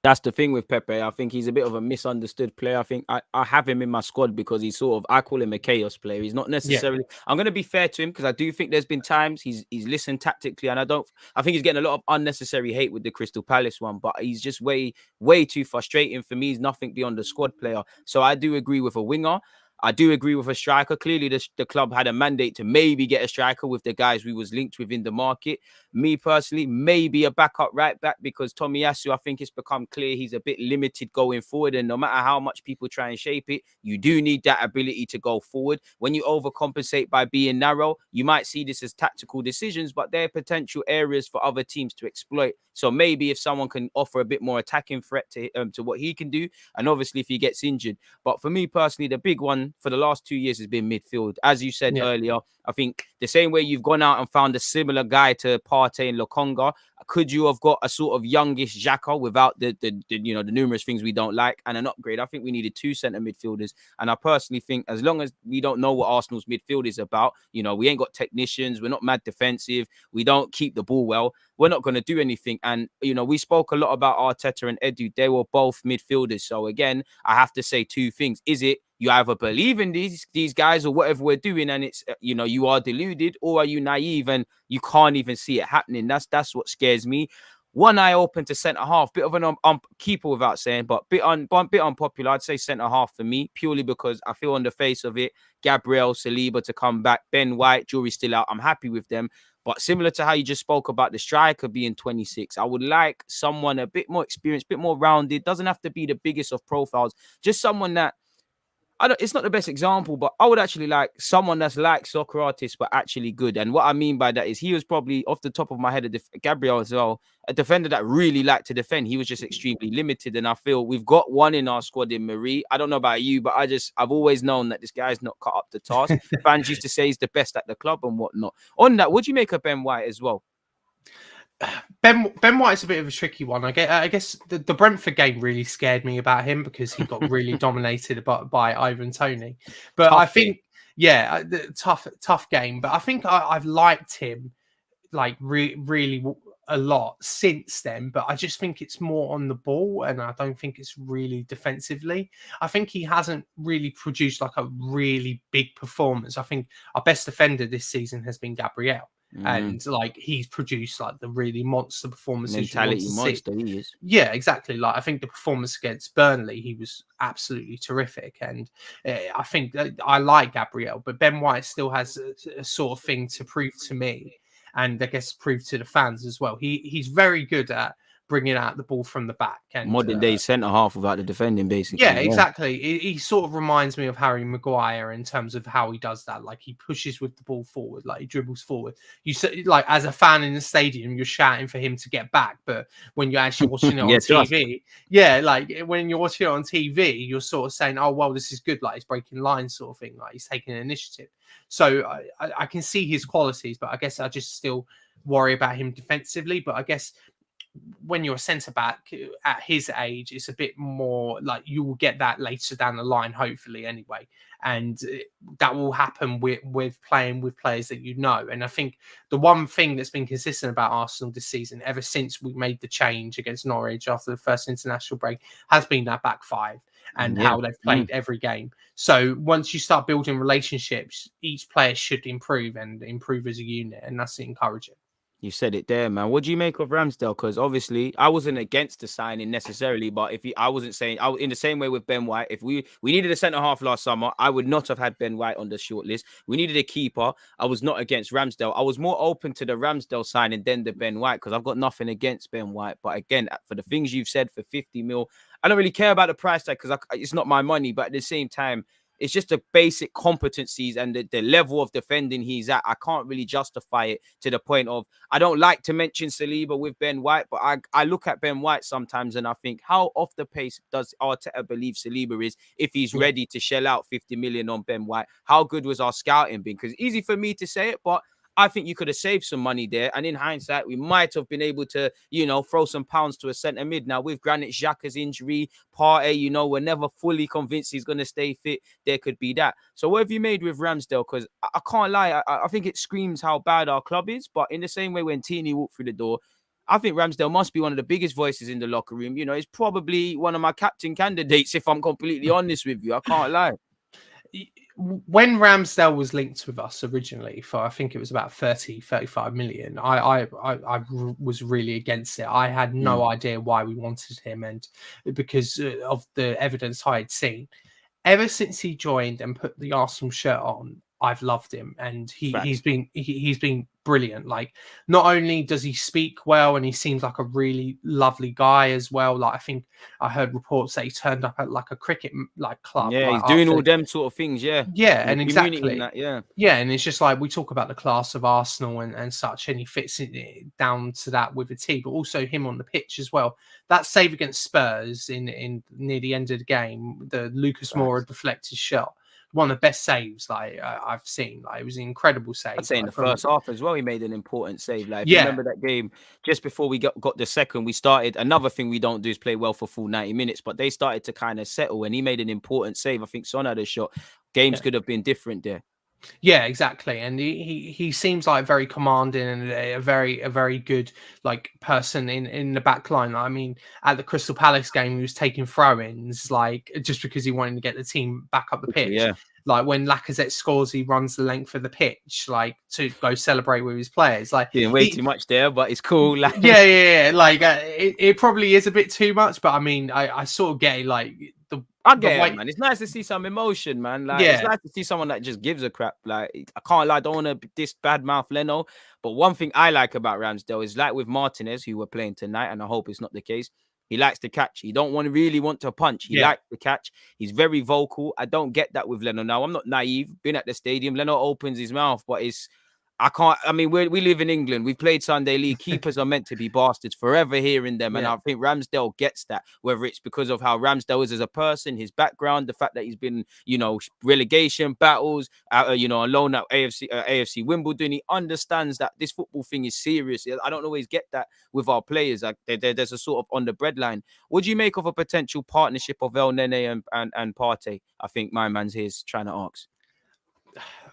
That's the thing with Pepe. I think he's a bit of a misunderstood player. I think I have him in my squad because he's I call him a chaos player. He's not necessarily, I'm going to be fair to him, because I do think there's been times he's listened tactically, and I think he's getting a lot of unnecessary hate with the Crystal Palace one, but he's just way too frustrating for me. He's nothing beyond a squad player. So I do agree with a winger. I do agree with a striker. Clearly, the club had a mandate to maybe get a striker with the guys we was linked with in the market. Me personally, maybe a backup right back, because Tomiyasu, I think it's become clear he's a bit limited going forward. And no matter how much people try and shape it, you do need that ability to go forward. When you overcompensate by being narrow, you might see this as tactical decisions, but they're potential areas for other teams to exploit. So maybe if someone can offer a bit more attacking threat to what he can do, and obviously if he gets injured. But for me personally, the big one for the last 2 years has been midfield. As you said earlier, I think the same way you've gone out and found a similar guy to Partey and Lokonga, could you have got a sort of youngish Xhaka without the numerous things we don't like, and an upgrade? I think we needed 2 centre midfielders. And I personally think, as long as we don't know what Arsenal's midfield is about, we ain't got technicians, we're not mad defensive, we don't keep the ball well, we're not going to do anything. And, we spoke a lot about Arteta and Edu. They were both midfielders. So again, I have to say 2 things. Is it you either believe in these guys or whatever we're doing, and it's, you are deluded, or are you naive and you can't even see it happening? That's what scares me. One eye open to centre half, bit of an keeper without saying, but bit unpopular. I'd say centre half for me, purely because I feel on the face of it, Gabriel, Saliba to come back, Ben White, jury's still out. I'm happy with them. But similar to how you just spoke about the striker being 26, I would like someone a bit more experienced, a bit more rounded. Doesn't have to be the biggest of profiles. Just someone that, it's not the best example, but I would actually like someone that's like soccer artist, but actually good. And what I mean by that is he was probably, off the top of my head, Gabriel as well, a defender that really liked to defend. He was just extremely limited. And I feel we've got one in our squad in Marie. I don't know about you, but I've always known that this guy's not cut up to task. Fans used to say he's the best at the club and whatnot. On that, what do you make of Ben White as well? Ben White's a bit of a tricky one. I guess the Brentford game really scared me about him, because he got really dominated by Ivan Toney. But I think, tough game. But I think I've liked him really a lot since then. But I just think it's more on the ball, and I don't think it's really defensively. I think he hasn't really produced like a really big performance. I think our best defender this season has been Gabriel. And he's produced the really monster performances. Mentality monster, he is. Yeah, exactly. I think the performance against Burnley, he was absolutely terrific. And I think that I like Gabriel, but Ben White still has a sort of thing to prove to me, and I guess prove to the fans as well. He's very good at bringing out the ball from the back. And modern day centre half without the defending, basically. Yeah, exactly. He sort of reminds me of Harry Maguire in terms of how he does that. Like, he pushes with the ball forward, like he dribbles forward. You say, like, as a fan in the stadium, you're shouting for him to get back, but when you're actually watching it on TV, like when you're watching it on TV, you're sort of saying, "Oh, well, this is good." Like, he's breaking lines, sort of thing. Like, he's taking an initiative. So I can see his qualities, but I guess I just still worry about him defensively. But I guess when you're a centre back at his age, it's a bit more like you will get that later down the line, hopefully, anyway. And that will happen with playing with players that you know. And I think the one thing that's been consistent about Arsenal this season, ever since we made the change against Norwich after the first international break, has been that back five and how they've played every game. So once you start building relationships, each player should improve and improve as a unit. And that's encouraging. You said it there, man. What do you make of Ramsdale? Because obviously, I wasn't against the signing necessarily, but I wasn't saying in the same way with Ben White. If we needed a centre half last summer, I would not have had Ben White on the shortlist. We needed a keeper. I was not against Ramsdale. I was more open to the Ramsdale signing than the Ben White because I've got nothing against Ben White. But again, for the things you've said for 50 mil, I don't really care about the price tag because it's not my money. But at the same time, it's just the basic competencies and the level of defending he's at. I can't really justify it to the point of, I don't like to mention Saliba with Ben White, but I look at Ben White sometimes and I think, how off the pace does Arteta believe Saliba is if he's ready to shell out 50 million on Ben White? How good was our scouting been? Because it's easy for me to say it, but I think you could have saved some money there. And in hindsight, we might have been able to, throw some pounds to a centre mid. Now, with Granit Xhaka's injury, Partey, we're never fully convinced he's going to stay fit. There could be that. So what have you made with Ramsdale? Because I can't lie. I think it screams how bad our club is. But in the same way when Tini walked through the door, I think Ramsdale must be one of the biggest voices in the locker room. He's probably one of my captain candidates, if I'm completely honest with you. I can't lie. When Ramsdale was linked with us originally for, I think it was about 35 million, I was really against it. I had no idea why we wanted him, and because of the evidence I had seen. Ever since he joined and put the Arsenal shirt on, I've loved him, and he's been brilliant. Like, not only does he speak well, and he seems like a really lovely guy as well. Like, I think I heard reports that he turned up at like a cricket club. Yeah, he's doing all them sort of things. Yeah, and exactly. That, yeah, and it's just like we talk about the class of Arsenal and such, and he fits it down to that with a T, but also him on the pitch as well. That save against Spurs in near the end of the game, the Lucas Moura deflected shot. One of the best saves I've seen. It was an incredible save. I'd say in the first half as well, he made an important save. If you remember that game, just before we got the second, we started. Another thing we don't do is play well for full 90 minutes, but they started to kind of settle, and he made an important save. I think Son had a shot. Games could have been different there. Yeah, exactly. And he seems like very commanding and a very good person in the back line. I mean, at the Crystal Palace game, he was taking throw-ins just because he wanted to get the team back up the pitch. Yeah. Like when Lacazette scores, he runs the length of the pitch, to go celebrate with his players. Doing way too much there, but it's cool. Yeah. It probably is a bit too much, but I mean, I sort of get it. I get it, man. It's nice to see some emotion, man. It's nice to see someone that just gives a crap. I can't lie, I don't want to diss badmouth Leno. But one thing I like about Ramsdale is with Martinez, who we're playing tonight, and I hope it's not the case. He likes to catch. He don't really want to punch. He likes to catch. He's very vocal. I don't get that with Leno. Now, I'm not naive. Been at the stadium. Leno opens his mouth, but we live in England. We've played Sunday League. Keepers are meant to be bastards, forever hearing them. And I think Ramsdale gets that, whether it's because of how Ramsdale is as a person, his background, the fact that he's been, relegation battles, on loan at AFC Wimbledon. He understands that this football thing is serious. I don't always get that with our players. There's a sort of on the breadline. What do you make of a potential partnership of El Nene and Partey? I think my man's here is trying to ask.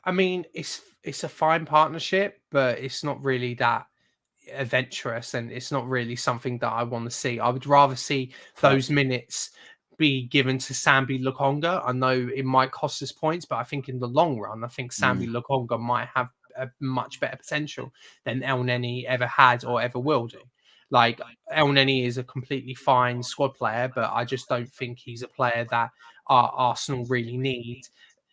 I mean, it's a fine partnership, but it's not really that adventurous, and it's not really something that I want to see. I would rather see those minutes be given to Sambi Lokonga. I know it might cost us points, but I think in the long run, I think Sambi Lokonga might have a much better potential than El Neni ever had or ever will do. El Neni is a completely fine squad player, but I just don't think he's a player that Arsenal really need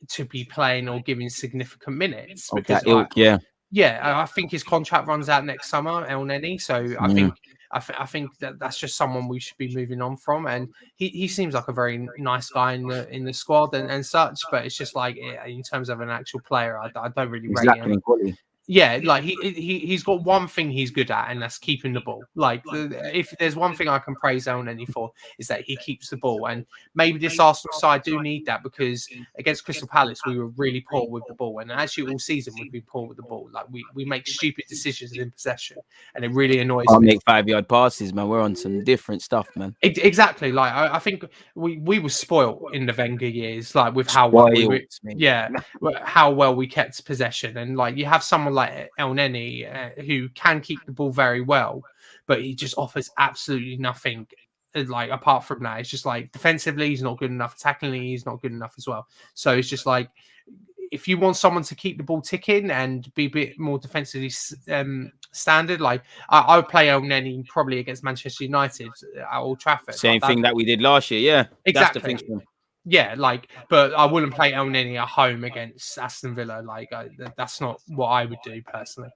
to be playing or giving significant minutes. Because I think his contract runs out next summer, El Neni. So I think I think that's just someone we should be moving on from. And he seems like a very nice guy in the squad and such. But it's just like in terms of an actual player, I don't really He's rate lacking him. in quality. Yeah, like he's got one thing he's good at, and that's keeping the ball. Like if there's one thing I can praise Elneny for, is that he keeps the ball. And maybe this Arsenal side do need that, because against Crystal Palace we were really poor with the ball, and actually all season we've been poor with the ball. Like we make stupid decisions in possession, and it really annoys Can't me. make 5-yard passes, man. We're on some different stuff, man. Exactly. Like I think we were spoiled in the Wenger years, like with how well how well we kept possession. And like you have someone like Elneny who can keep the ball very well, but he just offers absolutely nothing. Like apart from that, it's just like defensively he's not good enough, attacking he's not good enough as well. So it's just like, if you want someone to keep the ball ticking and be a bit more defensively standard, like I would play Elneny probably against Manchester United at Old Trafford. Same thing that we did last year. Yeah, exactly. That's the thing. Yeah, like, but I wouldn't play Elneny at home against Aston Villa. Like, that's not what I would do personally.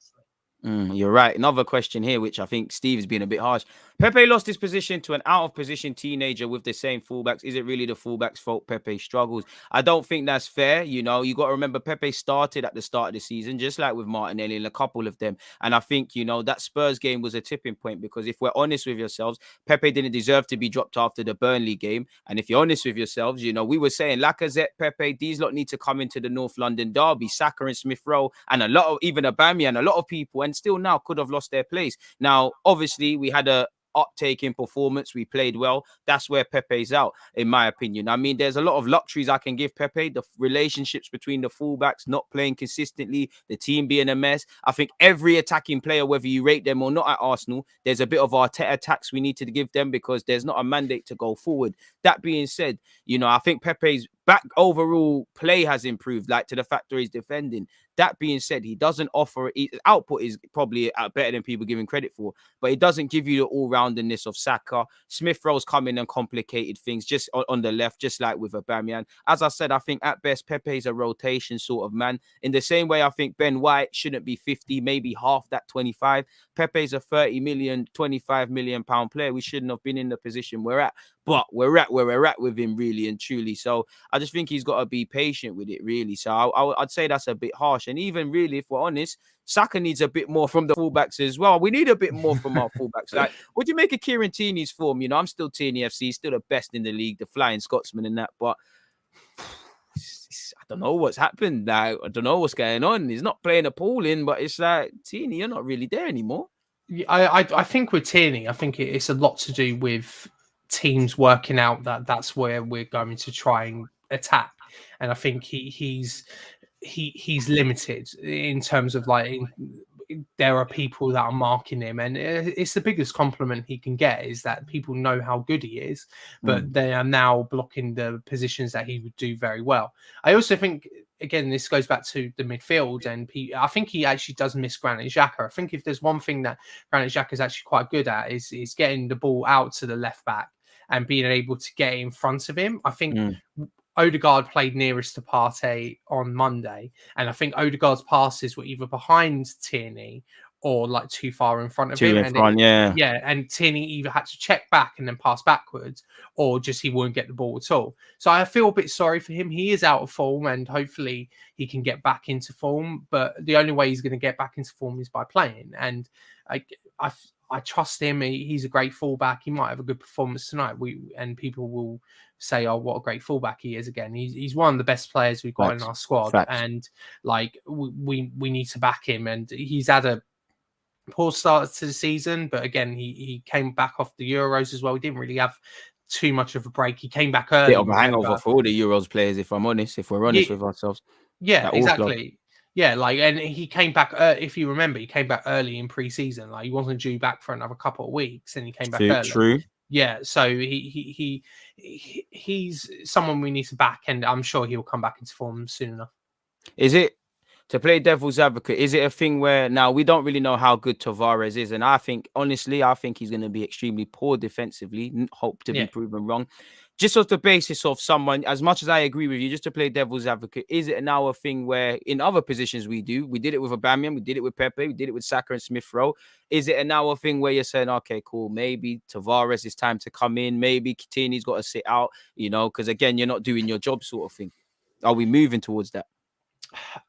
You're right. Another question here, which I think Steve has been a bit harsh. Pepe lost his position to an out-of-position teenager with the same fullbacks. Is it really the fullback's fault Pepe struggles? I don't think that's fair. You know, you got to remember Pepe started at the start of the season, just like with Martinelli and a couple of them. And I think, you know, that Spurs game was a tipping point, because if we're honest with yourselves, Pepe didn't deserve to be dropped after the Burnley game. And if you're honest with yourselves, you know, we were saying Lacazette, Pepe, these lot need to come into the North London derby. Saka and Smith Rowe and a lot of, even Aubameyang and a lot of people, and still now could have lost their place. Now, obviously, we had a uptake in performance. We played well. That's where Pepe's out, in my opinion. I mean, there's a lot of luxuries I can give Pepe. The relationships between the fullbacks not playing consistently, the team being a mess. I think every attacking player, whether you rate them or not at Arsenal, there's a bit of Arteta tax we need to give them, because there's not a mandate to go forward. That being said, you know, I think Pepe's back overall play has improved, like to the factor he's defending. That being said, he doesn't offer, his output is probably better than people give him credit for, but it doesn't give you the all-rounderness of Saka. Smith Rowe's come in and complicated things just on the left, just like with Aubameyang. As I said, I think at best, Pepe's a rotation sort of man. In the same way, I think Ben White shouldn't be 50, maybe half that 25. Pepe's a 30 million, 25 million pound player. We shouldn't have been in the position we're at, but we're at where we're at with him, really and truly. So I just think he's got to be patient with it, really. So I'd say that's a bit harsh. And even really, if we're honest, Saka needs a bit more from the fullbacks as well. We need a bit more from our fullbacks. Like, what do you make of Kieran Tierney's form? You know, I'm still Tierney FC, still the best in the league, the flying Scotsman and that. But I don't know what's happened now. I don't know what's going on. He's not playing appalling, but it's like, Tierney, you're not really there anymore. Yeah, I think with Tierney, I think it's a lot to do with teams working out that that's where we're going to try and attack. And I think he's limited in terms of like, there are people that are marking him, and it's the biggest compliment he can get, is that people know how good he is, but they are now blocking the positions that he would do very well. I also think, again, this goes back to the midfield, and I think he actually does miss Granit Xhaka. I think if there's one thing that Granit Xhaka is actually quite good at, is getting the ball out to the left back and being able to get in front of him. I think Odegaard played nearest to Partey on Monday, and I think Odegaard's passes were either behind Tierney or like too far in front of him. And Tierney either had to check back and then pass backwards, or just he wouldn't get the ball at all. So I feel a bit sorry for him. He is out of form, and hopefully he can get back into form. But the only way he's going to get back into form is by playing. And I trust him. He's a great fullback. He might have a good performance tonight. And people will say, "Oh, what a great fullback he is!" Again, he's one of the best players we've got in our squad, and like we need to back him. And he's had a poor start to the season, but again, he came back off the Euros as well. He didn't really have too much of a break. He came back early. Bit of a hangover for all the Euros players, if I'm honest. If we're honest with ourselves, yeah, exactly. Yeah, like, and he came back. If you remember, he came back early in pre-season. Like, he wasn't due back for another couple of weeks, and he came back early. True. Yeah, so he's someone we need to back, and I'm sure he'll come back into form soon enough. Is it? to play devil's advocate, is it a thing where now we don't really know how good Tavares is? And I think, honestly, I think he's going to be extremely poor defensively. Hope to be Yeah. proven wrong. Just off the basis of someone, as much as I agree with you, just to play devil's advocate, is it now a thing where in other positions we did it with Aubameyang, we did it with Pepe, we did it with Saka and Smith Rowe. Is it now a thing where you're saying, okay, cool, maybe Tavares is time to come in, maybe Coutinho's got to sit out, because again, you're not doing your job sort of thing. Are we moving towards that?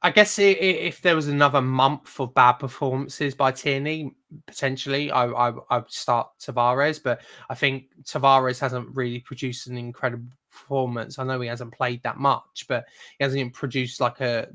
I guess if there was another month of bad performances by Tierney, potentially I would start Tavares, but I think Tavares hasn't really produced an incredible performance. I know he hasn't played that much, but he hasn't produced like a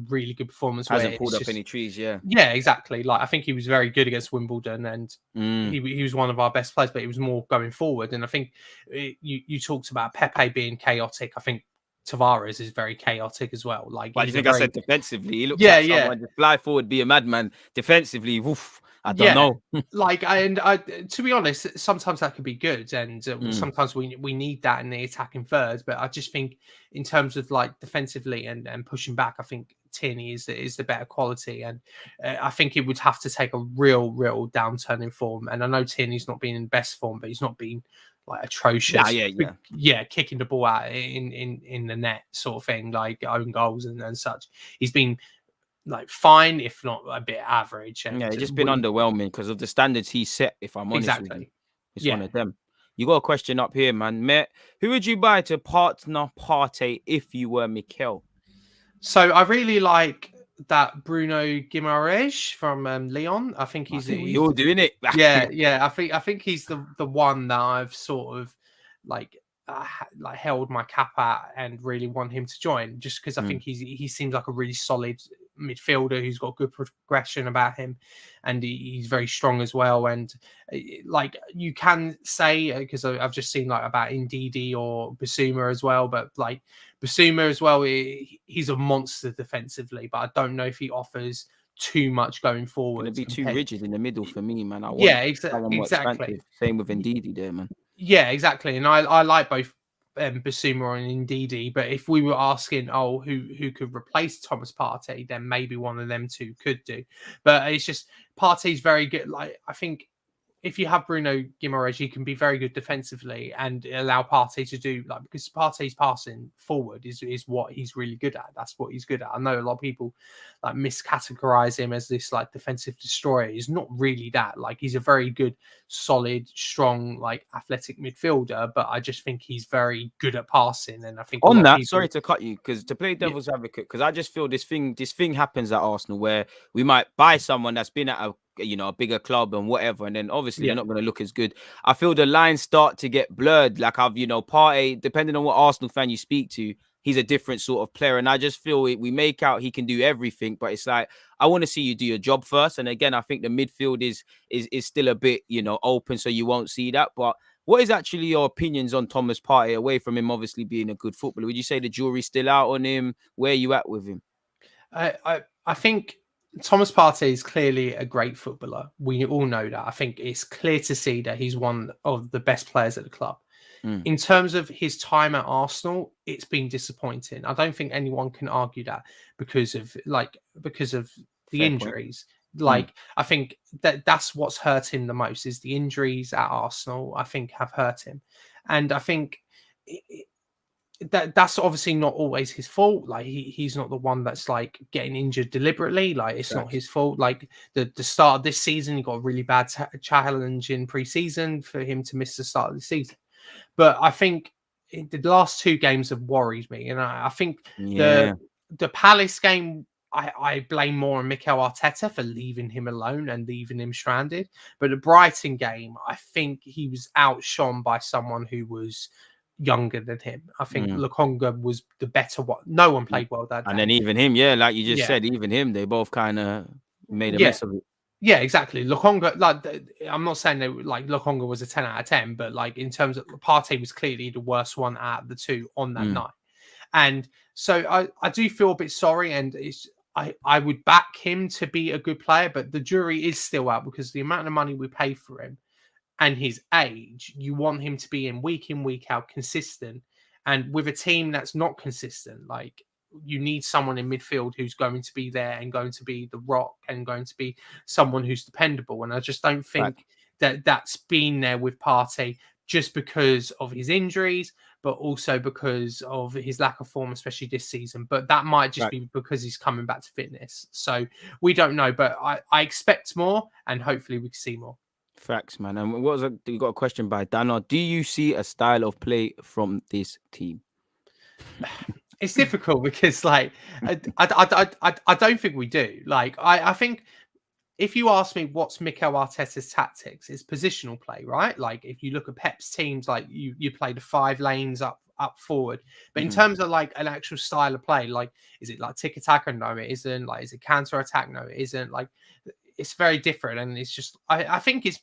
really good performance. Hasn't pulled up any trees, yeah. Yeah, exactly. Like I think he was very good against Wimbledon, and he was one of our best players, but it was more going forward. And I think you talked about Pepe being chaotic. I think Tavares is very chaotic as well. Like, but you think I said defensively? He looks like someone just fly forward, be a madman. Defensively, woof, I don't know. Like, I to be honest, sometimes that could be good, and sometimes we need that in the attacking third. But I just think in terms of like defensively and pushing back, I think Tierney is the better quality, and I think it would have to take a real downturn in form. And I know Tierney's not been in best form, but he's not been like atrocious. Yeah, kicking the ball out in the net sort of thing, like own goals and such. He's been like fine, if not a bit average. And it's just been underwhelming because of the standards he set, if I'm honest with you. It's one of them. You got a question up here, man. Met, who would you buy to partner Partey if you were Mikel? So I really like that Bruno Guimaraes from Lyon. I think you're doing it. yeah. I think he's the one that I've sort of like held my cap at and really want him to join, just because I think he seems like a really solid midfielder who's got good progression about him, and he's very strong as well. And like you can say, because I've just seen like about Ndidi or Basuma as well, but like Basuma as well, he's a monster defensively, but I don't know if he offers too much going forward. It'd be too rigid in the middle for me, man. Exactly. Same with Ndidi there, man. Yeah, exactly. And I like both Basuma and Ndidi, but if we were asking, who could replace Thomas Partey, then maybe one of them two could do. But it's just Partey's very good. Like I think if you have Bruno Guimaraes, he can be very good defensively and allow Partey to do because Partey's passing forward is what he's really good at. That's what he's good at. I know a lot of people like miscategorize him as this like defensive destroyer. He's not really that. Like he's a very good, solid, strong, like athletic midfielder. But I just think he's very good at passing. And I think on that, sorry to cut you, because to play devil's advocate, because I just feel this thing happens at Arsenal where we might buy someone that's been at a bigger club and whatever, and then obviously they're not going to look as good. I feel the lines start to get blurred. Like Partey, depending on what Arsenal fan you speak to, he's a different sort of player, and I just feel we make out he can do everything, but it's like I want to see you do your job first. And again, I think the midfield is still a bit open, so you won't see that. But what is actually your opinions on Thomas Partey away from him obviously being a good footballer? Would you say the jury's still out on him? Where are you at with him? I think Thomas Partey is clearly a great footballer. We all know that. I think it's clear to see that he's one of the best players at the club. In terms of his time at Arsenal, it's been disappointing. I don't think anyone can argue that because of the injuries. Like I think that's what's hurt him the most is the injuries at Arsenal. I think have hurt him, and I think that's obviously not always his fault. Like he's not the one that's like getting injured deliberately. Like it's not his fault. Like the start of this season, he got a really bad challenge in pre-season for him to miss the start of the season. But I think the last two games have worried me, and I think the Palace game, I blame more on Mikel Arteta for leaving him alone and leaving him stranded. But the Brighton game, I think he was outshone by someone who was younger than him. I think Lokonga was the better one. No one played well that day. And then even him, like you just said, even him, they both kind of made a mess of it. Yeah, exactly. Lokonga, like I'm not saying that like Lokonga was a 10 out of 10, but like in terms of Partey was clearly the worst one out of the two on that night. And so I do feel a bit sorry, and I would back him to be a good player, but the jury is still out because the amount of money we pay for him and his age, you want him to be in, week out, consistent. And with a team that's not consistent, like you need someone in midfield who's going to be there and going to be the rock and going to be someone who's dependable. And I just don't think that that's been there with Partey, just because of his injuries, but also because of his lack of form, especially this season. But that might just be because he's coming back to fitness. So we don't know, but I expect more, and hopefully we can see more. Facts, man. And you got a question by Dana. Do you see a style of play from this team? It's difficult because, like, I don't think we do. Like, I think if you ask me what's Mikel Arteta's tactics, it's positional play, right? Like, if you look at Pep's teams, like you play the 5 lanes up forward. But in terms of like an actual style of play, like, is it like tiki-taka? No, it isn't. Like, is it counter-attack? No, it isn't. Like, it's very different, and it's just I think it's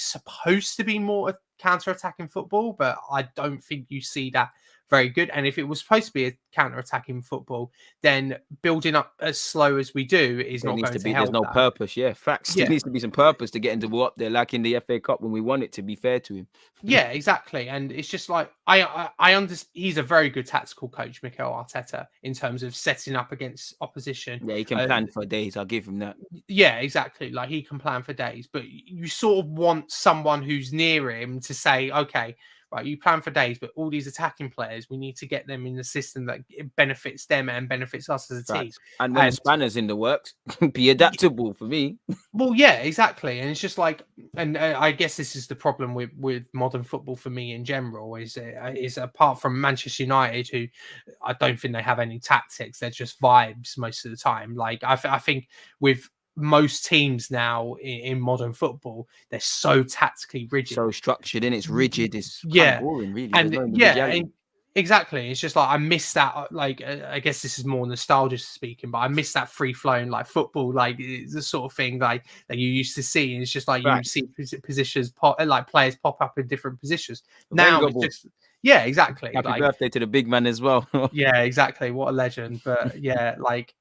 supposed to be more a counter-attacking football, but I don't think you see that very good. And if it was supposed to be a counter-attacking football, then building up as slow as we do is not going to help. There's no purpose. Yeah, facts. There needs to be some purpose to get him to go up there, like in the FA Cup when we won it. To be fair to him. Yeah, exactly. And it's just like I understand he's a very good tactical coach, Mikel Arteta, in terms of setting up against opposition. Yeah, he can plan for days. I'll give him that. Yeah, exactly. Like, he can plan for days, but you sort of want someone who's near him to say, okay, right, you plan for days, but all these attacking players, we need to get them in the system that benefits them and benefits us as a team. And when the spanner's in the works, be adaptable for me. Well, yeah, exactly. And it's just like, and I guess this is the problem with modern football for me in general, is apart from Manchester United, who I don't think they have any tactics, they're just vibes most of the time. Like, I think with most teams now in modern football, they're so tactically rigid, so structured, and it's rigid. It's kind of boring, really. And exactly. It's just like, I miss that. Like, I guess this is more nostalgia speaking, but I miss that free flowing, like, football, like, it's the sort of thing like that you used to see. And it's just like you see positions like players pop up in different positions. Now it's just. Yeah, exactly. Happy birthday to the big man as well. Yeah, exactly. What a legend. But yeah, like,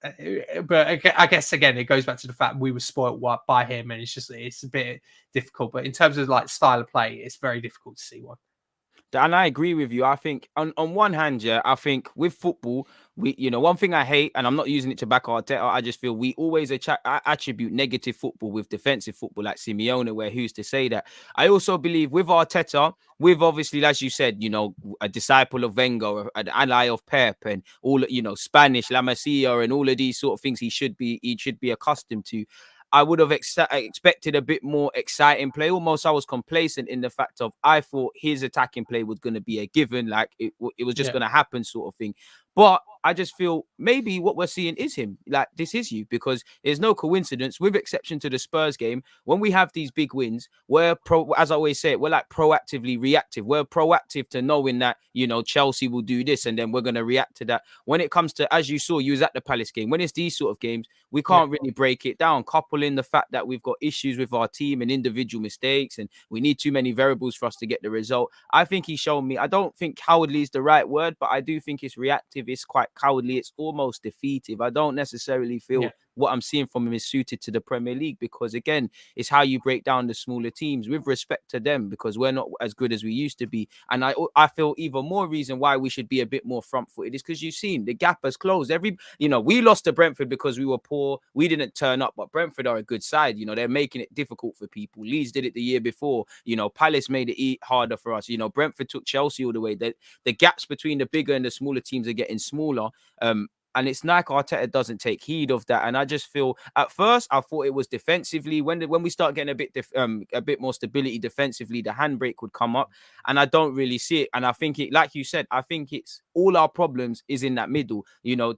but I guess again, it goes back to the fact we were spoiled by him, and it's a bit difficult. But in terms of like style of play, it's very difficult to see one. And I agree with you. I think on one hand, I think with football, one thing I hate, and I'm not using it to back Arteta, I just feel we always attribute negative football with defensive football, like Simeone, where who's to say that? I also believe with Arteta, with obviously, as you said, a disciple of Wenger, an ally of Pep, and all, Spanish, La Masia, and all of these sort of things he should be accustomed to. I would have expected a bit more exciting play. Almost, I was complacent in the fact of I thought his attacking play was going to be a given, like it was just going to happen, sort of thing. But I just feel maybe what we're seeing is him. Like, this is you, because there's no coincidence, with exception to the Spurs game. When we have these big wins, as I always say, we're like proactively reactive. We're proactive to knowing that, Chelsea will do this, and then we're going to react to that. When it comes to, as you saw, you was at the Palace game. When it's these sort of games, we can't really break it down. Couple in the fact that we've got issues with our team and individual mistakes, and we need too many variables for us to get the result. I think he's shown me, I don't think cowardly is the right word, but I do think it's reactive. It's quite cowardly. It's almost defeative. I don't necessarily feel what I'm seeing from him is suited to the Premier League, because again, it's how you break down the smaller teams with respect to them, because we're not as good as we used to be. And I feel even more reason why we should be a bit more front-footed is because you've seen the gap has closed. We lost to Brentford because we were poor. We didn't turn up, but Brentford are a good side. They're making it difficult for people. Leeds did it the year before. Palace made it harder for us. Brentford took Chelsea all the way. The gaps between the bigger and the smaller teams are getting smaller. And it's like Arteta doesn't take heed of that. And I just feel, at first, I thought it was defensively. When we start getting a bit more stability defensively, the handbrake would come up. And I don't really see it. And I think like you said, I think it's all our problems is in that middle.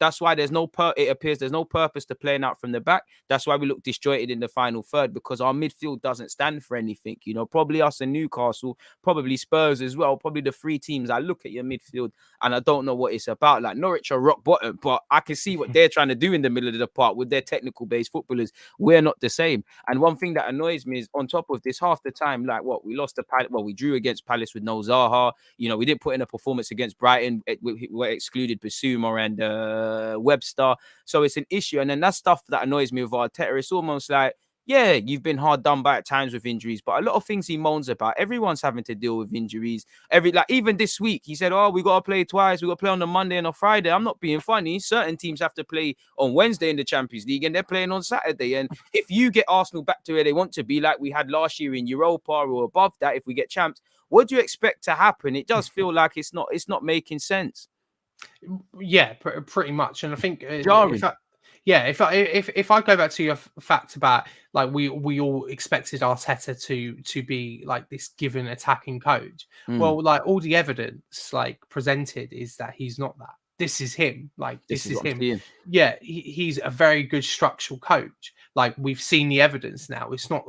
That's why it appears there's no purpose to playing out from the back. That's why we look disjointed in the final third, because our midfield doesn't stand for anything. Probably us and Newcastle, probably Spurs as well. Probably the 3 teams. I look at your midfield and I don't know what it's about. Like, Norwich are rock bottom, but I can see what they're trying to do in the middle of the park with their technical based footballers. We're not the same. And one thing that annoys me is, on top of this, half the time, like, we lost to Palace. Well, we drew against Palace with no Zaha. We didn't put in a performance against Brighton. We excluded Basuma and Webster. So it's an issue. And then that's stuff that annoys me with Arteta. It's almost like yeah, you've been hard done by at times with injuries, but a lot of things he moans about, everyone's having to deal with injuries. Even this week, he said, "Oh, we got to play twice. We got to play on a Monday and a Friday." I'm not being funny. Certain teams have to play on Wednesday in the Champions League, and they're playing on Saturday. And if you get Arsenal back to where they want to be, like we had last year in Europa or above that, if we get champs, what do you expect to happen? It does feel like it's not making sense. Yeah, pretty much. And I think Jarring. if I go back to your fact about like we all expected Arteta to be like this given attacking coach. Well, like all the evidence like presented is that he's not that. This is him. Like this is him. Yeah, he's a very good structural coach. Like we've seen the evidence now. It's not.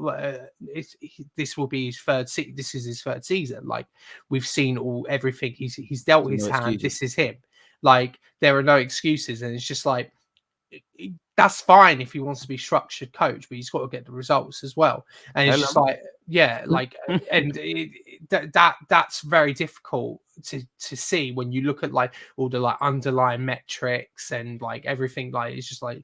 This will be his third. This is his third season. Like we've seen everything. He's dealt his hand. This is him. Like there are no excuses, and it's just like that's fine if he wants to be structured coach, but he's got to get the results as well. And it's just like, yeah, like, and that's very difficult to see when you look at like all the like underlying metrics and like everything. Like it's just like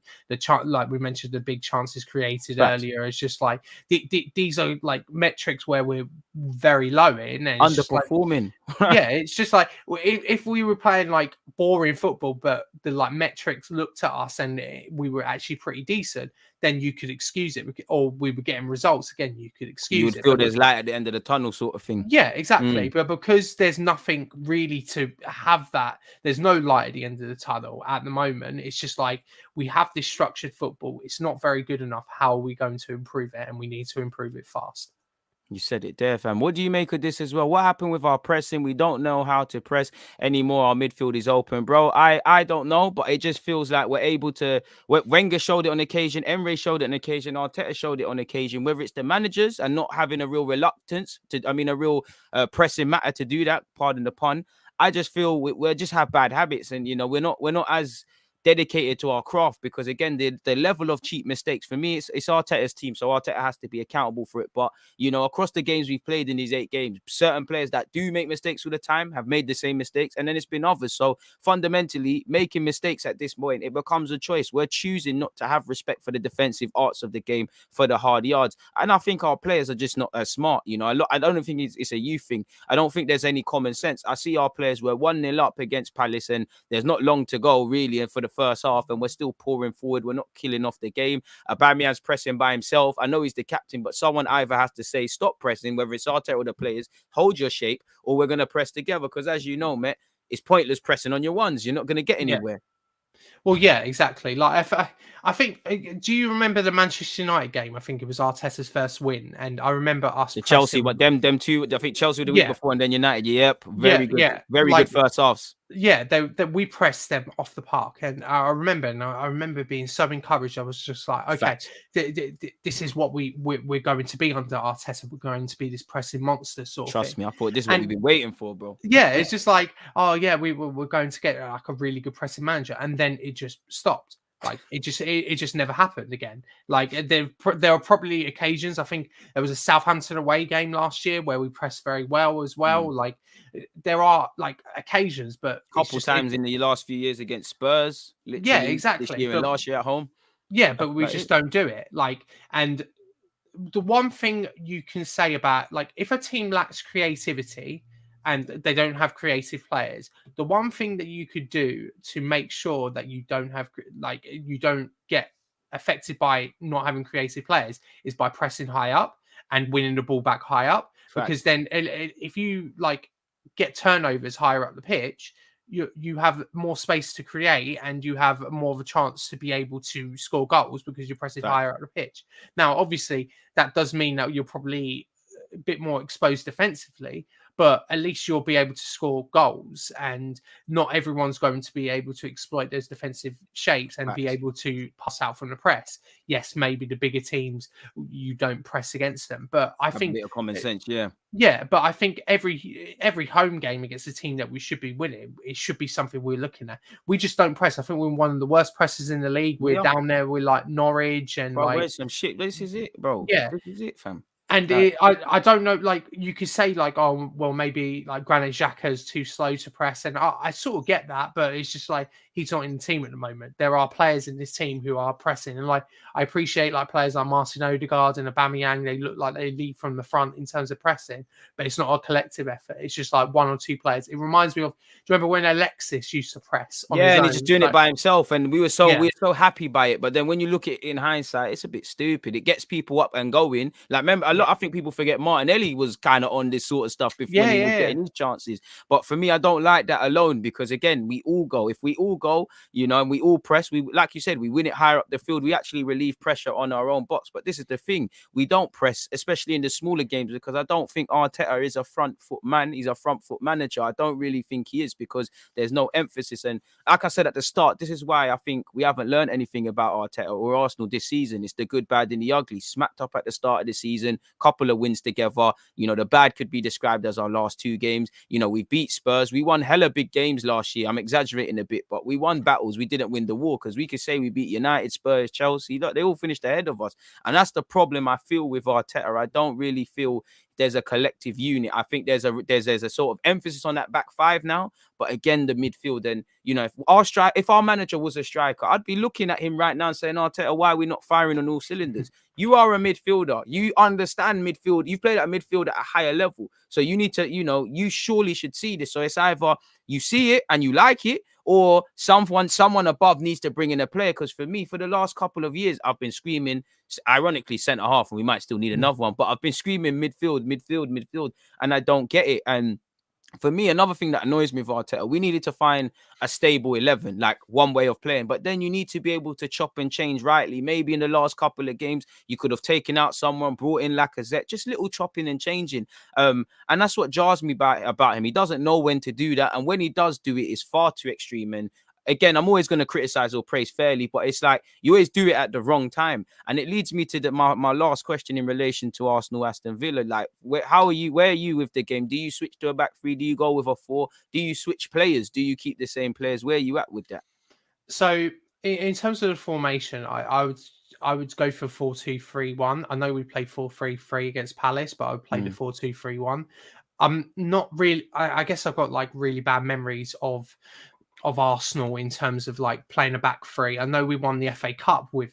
like we mentioned the big chances created earlier. It's just like these are like metrics where we're very low in and underperforming. Like, yeah, it's just like if we were playing like boring football, but the like metrics looked at us and we were actually pretty decent, then you could excuse it, or we were getting results again, you could excuse it. You would feel there's light at the end of the tunnel, sort of thing. Yeah, exactly. But because there's nothing really to have that, there's no light at the end of the tunnel at the moment. It's just like we have this structured football. It's not very good enough. How are we going to improve it? And we need to improve it fast. You said it there, fam. What do you make of this as well? What happened with our pressing? We don't know how to press anymore. Our midfield is open, bro. I don't know, but it just feels like we're able to. Wenger showed it on occasion. Emre showed it on occasion. Arteta showed it on occasion. Whether it's the managers and not having a real reluctance to, a real pressing matter to do that. Pardon the pun. I just feel we just have bad habits, and we're not as dedicated to our craft, because again the level of cheap mistakes for me, it's Arteta's team, so Arteta has to be accountable for it. But across the games we've played in these 8 games, certain players that do make mistakes all the time have made the same mistakes, and then it's been others. So fundamentally, making mistakes at this point, it becomes a choice. We're choosing not to have respect for the defensive arts of the game, for the hard yards, and I think our players are just not as smart. I don't think it's a youth thing. I don't think there's any common sense. I see our players were 1-0 up against Palace, and there's not long to go really, and for the first half, and we're still pouring forward. We're not killing off the game. Aubameyang's pressing by himself. I know he's the captain, but someone either has to say stop pressing, whether it's Arteta or the players, hold your shape, or we're going to press together, because as you know, mate, it's pointless pressing on your ones. You're not going to get anywhere. Well, yeah, exactly. Like, I think, do you remember the Manchester United game? I think it was Arteta's first win, and I remember us. The Chelsea, but them two. I think Chelsea the week before, and then United. Yep, very good, very good first halves. Yeah, we pressed them off the park, and I remember being so encouraged. I was just like, okay, this is what we're going to be under Arteta. We're going to be this pressing monster sort of thing. Trust me, I thought this is what we've been waiting for, bro. Yeah, it's just like, oh yeah, we're going to get like a really good pressing manager, and then it just stopped. Like it just never happened again. Like there are probably occasions. I think there was a Southampton away game last year where we pressed very well as well. Like there are like occasions, but a couple times in the last few years against Spurs. Yeah, exactly. This year and last year at home. Yeah, but we just don't do it. Like, and the one thing you can say about like if a team lacks creativity and they don't have creative players, the one thing that you could do to make sure that you don't get affected by not having creative players is by pressing high up and winning the ball back high up. Because then if you like get turnovers higher up the pitch, you have more space to create and you have more of a chance to be able to score goals because you're pressing higher up the pitch. Now, obviously, that does mean that you're probably a bit more exposed defensively, but at least you'll be able to score goals, and not everyone's going to be able to exploit those defensive shapes and be able to pass out from the press. Yes, maybe the bigger teams, you don't press against them, but I think a bit of common sense, yeah. Yeah, but I think every home game against a team that we should be winning, it should be something we're looking at. We just don't press. I think we're one of the worst pressers in the league. We're down there with like Norwich and bro, like some shit. This is it, bro. Yeah, this is it, fam. And I don't know, like you could say like, oh well, maybe like Granit Xhaka's too slow to press, and I sort of get that, but it's just like he's not in the team at the moment. There are players in this team who are pressing, and like I appreciate like players like Martin Odegaard and Aubameyang. They look like they lead from the front in terms of pressing, but it's not a collective effort. It's just like one or two players. It reminds me of, do you remember when Alexis used to press on his and own? he's just doing like, it by himself, and we were so happy by it. But then when you look at it in hindsight, it's a bit stupid. It gets people up and going. Like, remember, I think people forget Martinelli was kind of on this sort of stuff before he was getting his chances. But for me, I don't like that alone, because again, we all go. If we all go, you know, and we all press, we, like you said, we win it higher up the field. We actually relieve pressure on our own box. But this is the thing: we don't press, especially in the smaller games, because I don't think Arteta is a front foot man. He's a front foot manager. I don't really think he is, because there's no emphasis. And like I said at the start, this is why I think we haven't learned anything about Arteta or Arsenal this season. It's the good, bad, and the ugly. Smacked up at the start of the season, couple of wins together. You know, the bad could be described as our last two games. You know, we beat Spurs. We won hella big games last year. I'm exaggerating a bit, but we won battles. We didn't win the war, because we could say we beat United, Spurs, Chelsea. Look, they all finished ahead of us. And that's the problem I feel with Arteta. I don't really feel there's a collective unit. I think there's a sort of emphasis on that back five now. But again, the midfield, and you know, if our manager was a striker, I'd be looking at him right now and saying, Arteta, why are we not firing on all cylinders? You are a midfielder. You understand midfield. You've played at midfield at a higher level. So you need to, you know, you surely should see this. So it's either you see it and you like it, or someone above needs to bring in a player. Because for me, for the last couple of years, I've been screaming, ironically, centre half, and we might still need another one, but I've been screaming midfield, and I don't get it. And for me, another thing that annoys me with Arteta, we needed to find a stable 11, like one way of playing. But then you need to be able to chop and change rightly. Maybe in the last couple of games, you could have taken out someone, brought in Lacazette, just little chopping and changing. And that's what jars me about him. He doesn't know when to do that. And when he does do it, it's far too extreme. And again, I'm always going to criticize or praise fairly, but it's like you always do it at the wrong time. And it leads me to my last question in relation to Arsenal, Aston Villa. Like, where are you with the game? Do you switch to a back three? Do you go with a 4? Do you switch players? Do you keep the same players? Where are you at with that? So in terms of the formation, I would go for 4-2-3-1. I know we played 4-3-3 against Palace, but I would play the 4-2-3-1. I'm not really. I guess I've got like really bad memories of Arsenal in terms of like playing a back three. I know we won the FA Cup with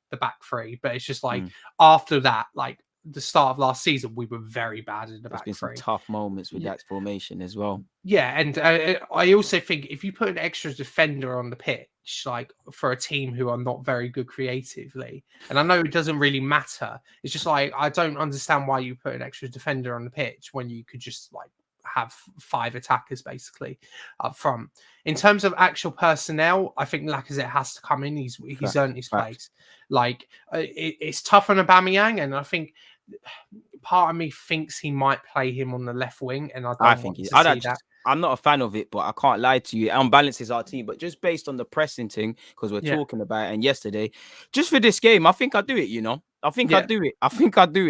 the back three, but it's just like after that, like the start of last season, we were very bad in the back three. There's been some tough moments with that formation as well. Yeah, and I also think if you put an extra defender on the pitch, like for a team who are not very good creatively, and I know it doesn't really matter, it's just like I don't understand why you put an extra defender on the pitch when you could just like have 5 attackers basically up front. In terms of actual personnel, I think Lacazette has to come in. He's earned his place. Like it's tough on Aubameyang, and I think part of me thinks he might play him on the left wing, and I think see that. I'm not a fan of it, but I can't lie to you. It unbalances our team. But just based on the pressing thing, because we're talking about it, and yesterday, just for this game, I think I do it, you know. I think I do it.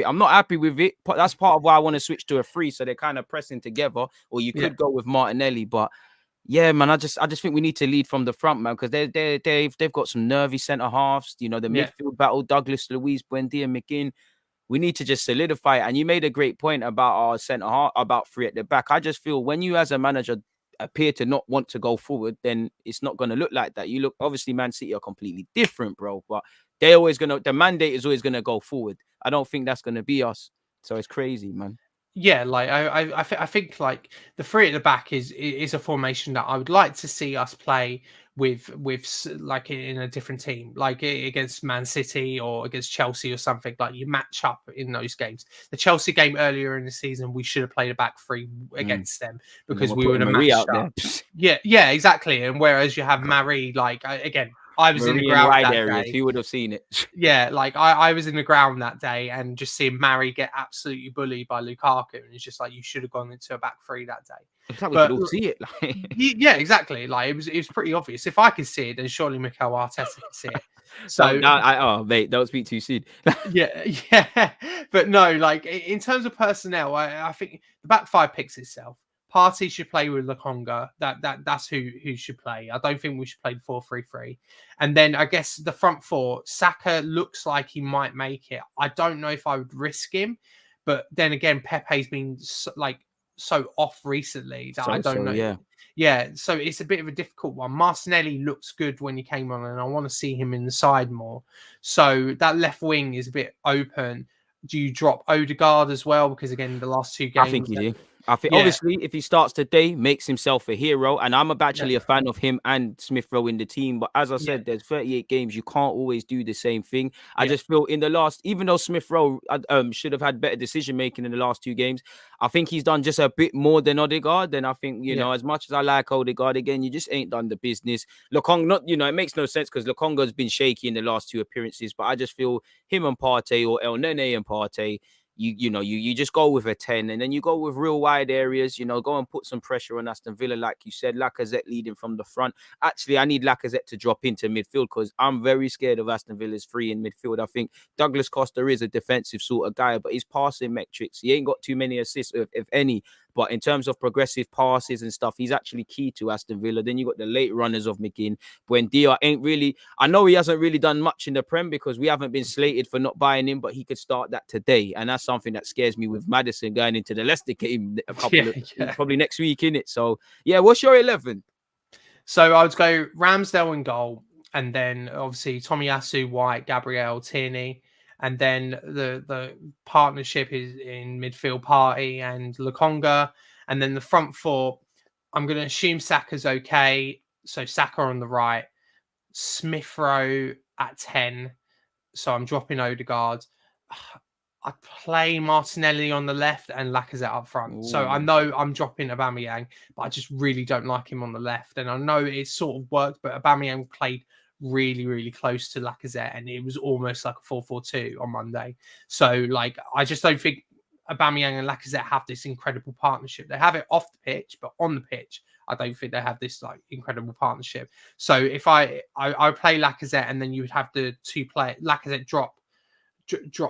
I'm not happy with it. But that's part of why I want to switch to a 3, so they're kind of pressing together. Or you could go with Martinelli. But yeah, man, I just think we need to lead from the front, man, because they've got some nervy centre halves. You know, the midfield battle, Douglas, Luiz, Buendia, McGinn. We need to just solidify it. And you made a great point about our centre half, about 3 at the back. I just feel when you as a manager appear to not want to go forward, then it's not going to look like that. You look, obviously, Man City are completely different, bro. But the mandate is always going to go forward. I don't think that's going to be us. So it's crazy, man. Yeah, like I think like the 3 at the back is a formation that I would like to see us play with like in a different team, like against Man City or against Chelsea or something. Like you match up in those games. The Chelsea game earlier in the season, we should have played a back 3 against them because we would have matched up. Yeah, exactly. And whereas you have Marie, like again, I was in the ground that day. He would have seen it. Yeah, like I was in the ground that day and just seeing Mari get absolutely bullied by Lukaku, and it's just like you should have gone into a back 3 that day. It's like we could all see it. Like. Yeah, exactly. Like it was pretty obvious. If I could see it, then surely Mikel Arteta could see it. So mate, don't speak too soon. yeah. But no, like in terms of personnel, I think the back 5 picks itself. Partey should play with Lokonga. That's who should play. I don't think we should play the 4-3-3. And then I guess the front four, Saka looks like he might make it. I don't know if I would risk him, but then again, Pepe's been so off recently that I don't know. Yeah, so it's a bit of a difficult one. Martinelli looks good when he came on, and I want to see him in the side more. So that left wing is a bit open. Do you drop Odegaard as well? Because again, the last 2 games, I think you do. I think obviously if he starts today, makes himself a hero. And I'm actually a fan of him and Smith Rowe in the team. But as I said, there's 38 games. You can't always do the same thing. I just feel in the last, even though Smith Rowe should have had better decision making in the last 2 games, I think he's done just a bit more than Odegaard. And I think, you know, as much as I like Odegaard, again, you just ain't done the business. Lokonga, it makes no sense because Lokonga's been shaky in the last 2 appearances. But I just feel him and Partey, or El Nene and Partey, you just go with a 10, and then you go with real wide areas, go and put some pressure on Aston Villa. Like you said, Lacazette leading from the front. Actually, I need Lacazette to drop into midfield because I'm very scared of Aston Villa's 3 in midfield. I think Douglas Costa is a defensive sort of guy, but his passing metrics, he ain't got too many assists, if any. But in terms of progressive passes and stuff, he's actually key to Aston Villa. Then you got the late runners of McGinn. Buendia ain't really, I know he hasn't really done much in the Prem because we haven't been slated for not buying him, but he could start that today. And that's something that scares me with Maddison going into the Leicester game probably next week, innit? So, yeah, what's your 11? So I would go Ramsdale in goal, and then obviously Tomiyasu, White, Gabriel, Tierney. And then the partnership is in midfield, Partey and Lokonga. And then the front four, I'm going to assume Saka's okay. So Saka on the right, Smith Rowe at 10. So I'm dropping Odegaard. I play Martinelli on the left and Lacazette up front. Ooh. So I know I'm dropping Aubameyang, but I just really don't like him on the left. And I know it sort of worked, but Aubameyang played really, really close to Lacazette, and it was almost like a 4-4-2 on Monday. So, I just don't think Aubameyang and Lacazette have this incredible partnership. They have it off the pitch, but on the pitch, I don't think they have this incredible partnership. So, if I play Lacazette, and then you would have the 2 play Lacazette drop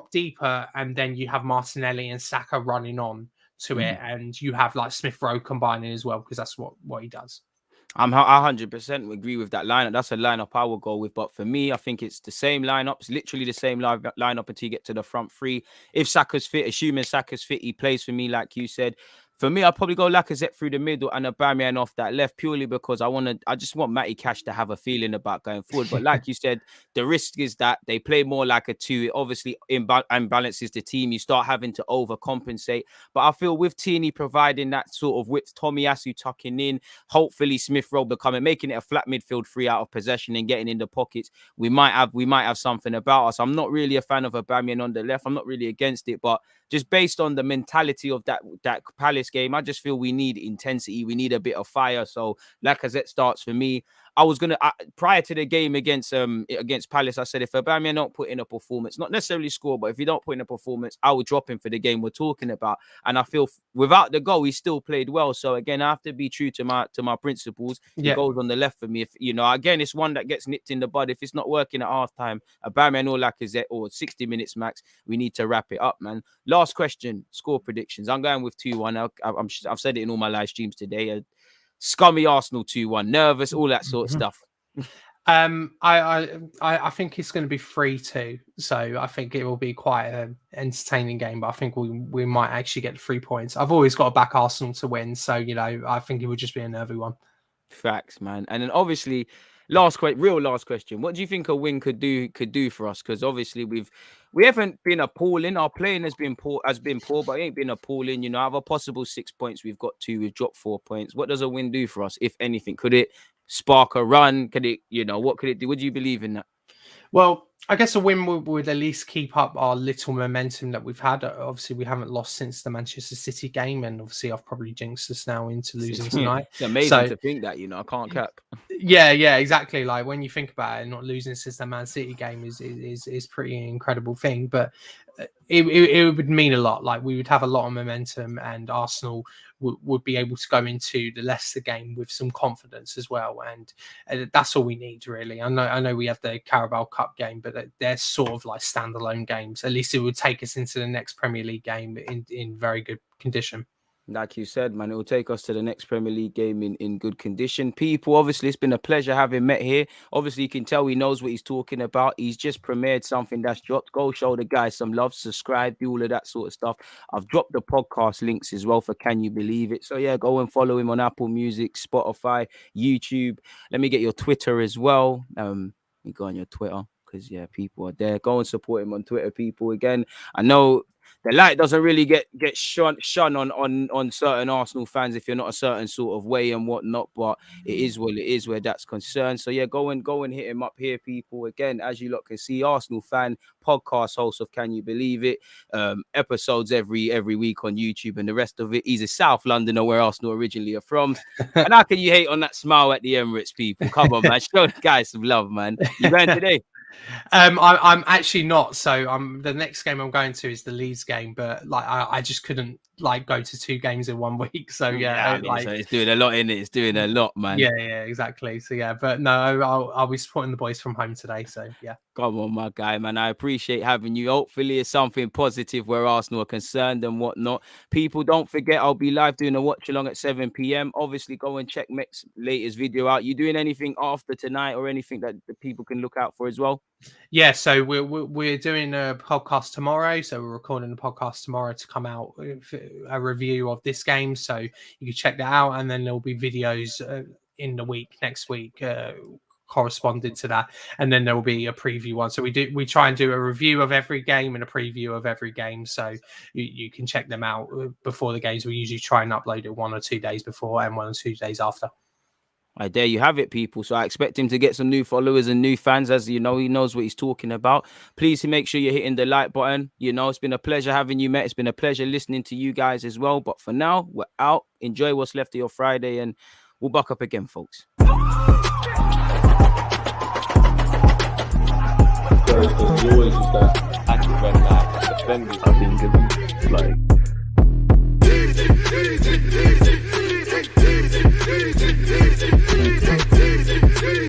deeper, and then you have Martinelli and Saka running on to it, and you have Smith Rowe combining as well, because that's what he does. I 100% agree with that lineup. That's a lineup I will go with. But for me, I think it's the same lineup. It's literally the same lineup until you get to the front 3. If Saka's fit, assuming Saka's fit, he plays for me, like you said. For me, I'll probably go Lacazette through the middle and Aubameyang off that left, purely because I just want Matty Cash to have a feeling about going forward. But like you said, the risk is that they play more like a 2. It obviously imbalances the team. You start having to overcompensate. But I feel with Tierney providing that sort of width, Tomiyasu tucking in, hopefully Smith Rowe making it a flat midfield 3 out of possession and getting in the pockets, we might have something about us. I'm not really a fan of Aubameyang on the left. I'm not really against it, but just based on the mentality of that Palace game, I just feel we need intensity. We need a bit of fire. So Lacazette starts for me. I was going to, prior to the game against Palace, I said, if Aubameyang don't put in a performance, not necessarily score, but if he don't put in a performance, I would drop him for the game we're talking about. And I feel without the goal, he still played well. So again, I have to be true to my principles. He goes on the left for me. If, again, it's one that gets nipped in the bud. If it's not working at halftime, Aubameyang or Lacazette or 60 minutes max, we need to wrap it up, man. Last question, score predictions. I'm going with 2-1. I've said it in all my live streams today. Scummy Arsenal 2-1, nervous, all that sort of stuff. I think it's going to be 3-2. So I think it will be quite an entertaining game, but I think we might actually get the 3 points. I've always got to back Arsenal to win, so I think it would just be a nervy one. Facts, man. And then obviously, last question. What do you think a win could do for us? Because obviously we haven't been appalling. Our playing has been poor, but it ain't been appalling. Out of a possible 6 points, we've got 2. We've dropped 4 points. What does a win do for us, if anything? Could it spark a run? Could it, what could it do? Would you believe in that? Well, I guess a win would at least keep up our little momentum that we've had. Obviously, we haven't lost since the Manchester City game, and obviously I've probably jinxed us now into losing tonight. It's amazing to think that, I can't cap. Yeah, exactly. Like when you think about it, not losing since the Man City game is pretty incredible thing. But it would mean a lot. Like we would have a lot of momentum, and Arsenal would be able to go into the Leicester game with some confidence as well. And that's all we need, really. I know we have the Carabao Cup game, but they're sort of like standalone games. At least it would take us into the next Premier League game in very good condition. Like you said, man, it will take us to the next Premier League game in good condition. People, obviously, it's been a pleasure having Met here. Obviously, you can tell he knows what he's talking about. He's just premiered something that's dropped. Go show the guys some love, subscribe, do all of that sort of stuff. I've dropped the podcast links as well for Can You Believe It? So, yeah, go and follow him on Apple Music, Spotify, YouTube. Let me get your Twitter as well. You go on your Twitter because, yeah, people are there. Go and support him on Twitter, people. Again, I know the light doesn't really get shone on certain Arsenal fans if you're not a certain sort of way and whatnot, but it is what it is where that's concerned. So yeah, go and hit him up here, people. Again, as you lot can see, Arsenal fan podcast host of Can You Believe It? Episodes every week on YouTube, and the rest of it. He's a South Londoner where Arsenal originally are from. And how can you hate on that smile at the Emirates, people? Come on, man. Show the guys some love, man. You going today? I'm actually not. So the next game I'm going to is the Leeds game, but like I just couldn't like go to 2 games in 1 week. So yeah, so it's doing a lot in it. It's doing a lot, man. Yeah, exactly. So yeah, but no, I'll be supporting the boys from home today. So yeah. Come on, my guy, man. I appreciate having you. Hopefully it's something positive where Arsenal are concerned and whatnot. People, don't forget, I'll be live doing a watch along at 7 p.m. Obviously, go and check Mek's latest video out. You doing anything after tonight or anything that the people can look out for as well? Yeah, so we're doing a podcast tomorrow. So we're recording a podcast tomorrow to come out with a review of this game. So you can check that out, and then there'll be videos in the week next week corresponding to that, and then there will be a preview one. So we try and do a review of every game and a preview of every game. So you can check them out before the games. We usually try and upload it 1 or 2 days before and 1 or 2 days after. Right, there you have it, people. So I expect him to get some new followers and new fans. As you know, he knows what he's talking about. Please make sure you're hitting the like button. You know, it's been a pleasure having you, Met. It's been a pleasure listening to you guys as well. But for now, we're out. Enjoy what's left of your Friday, and we'll buck up again, folks. There's always just that active red light defending. I think it's like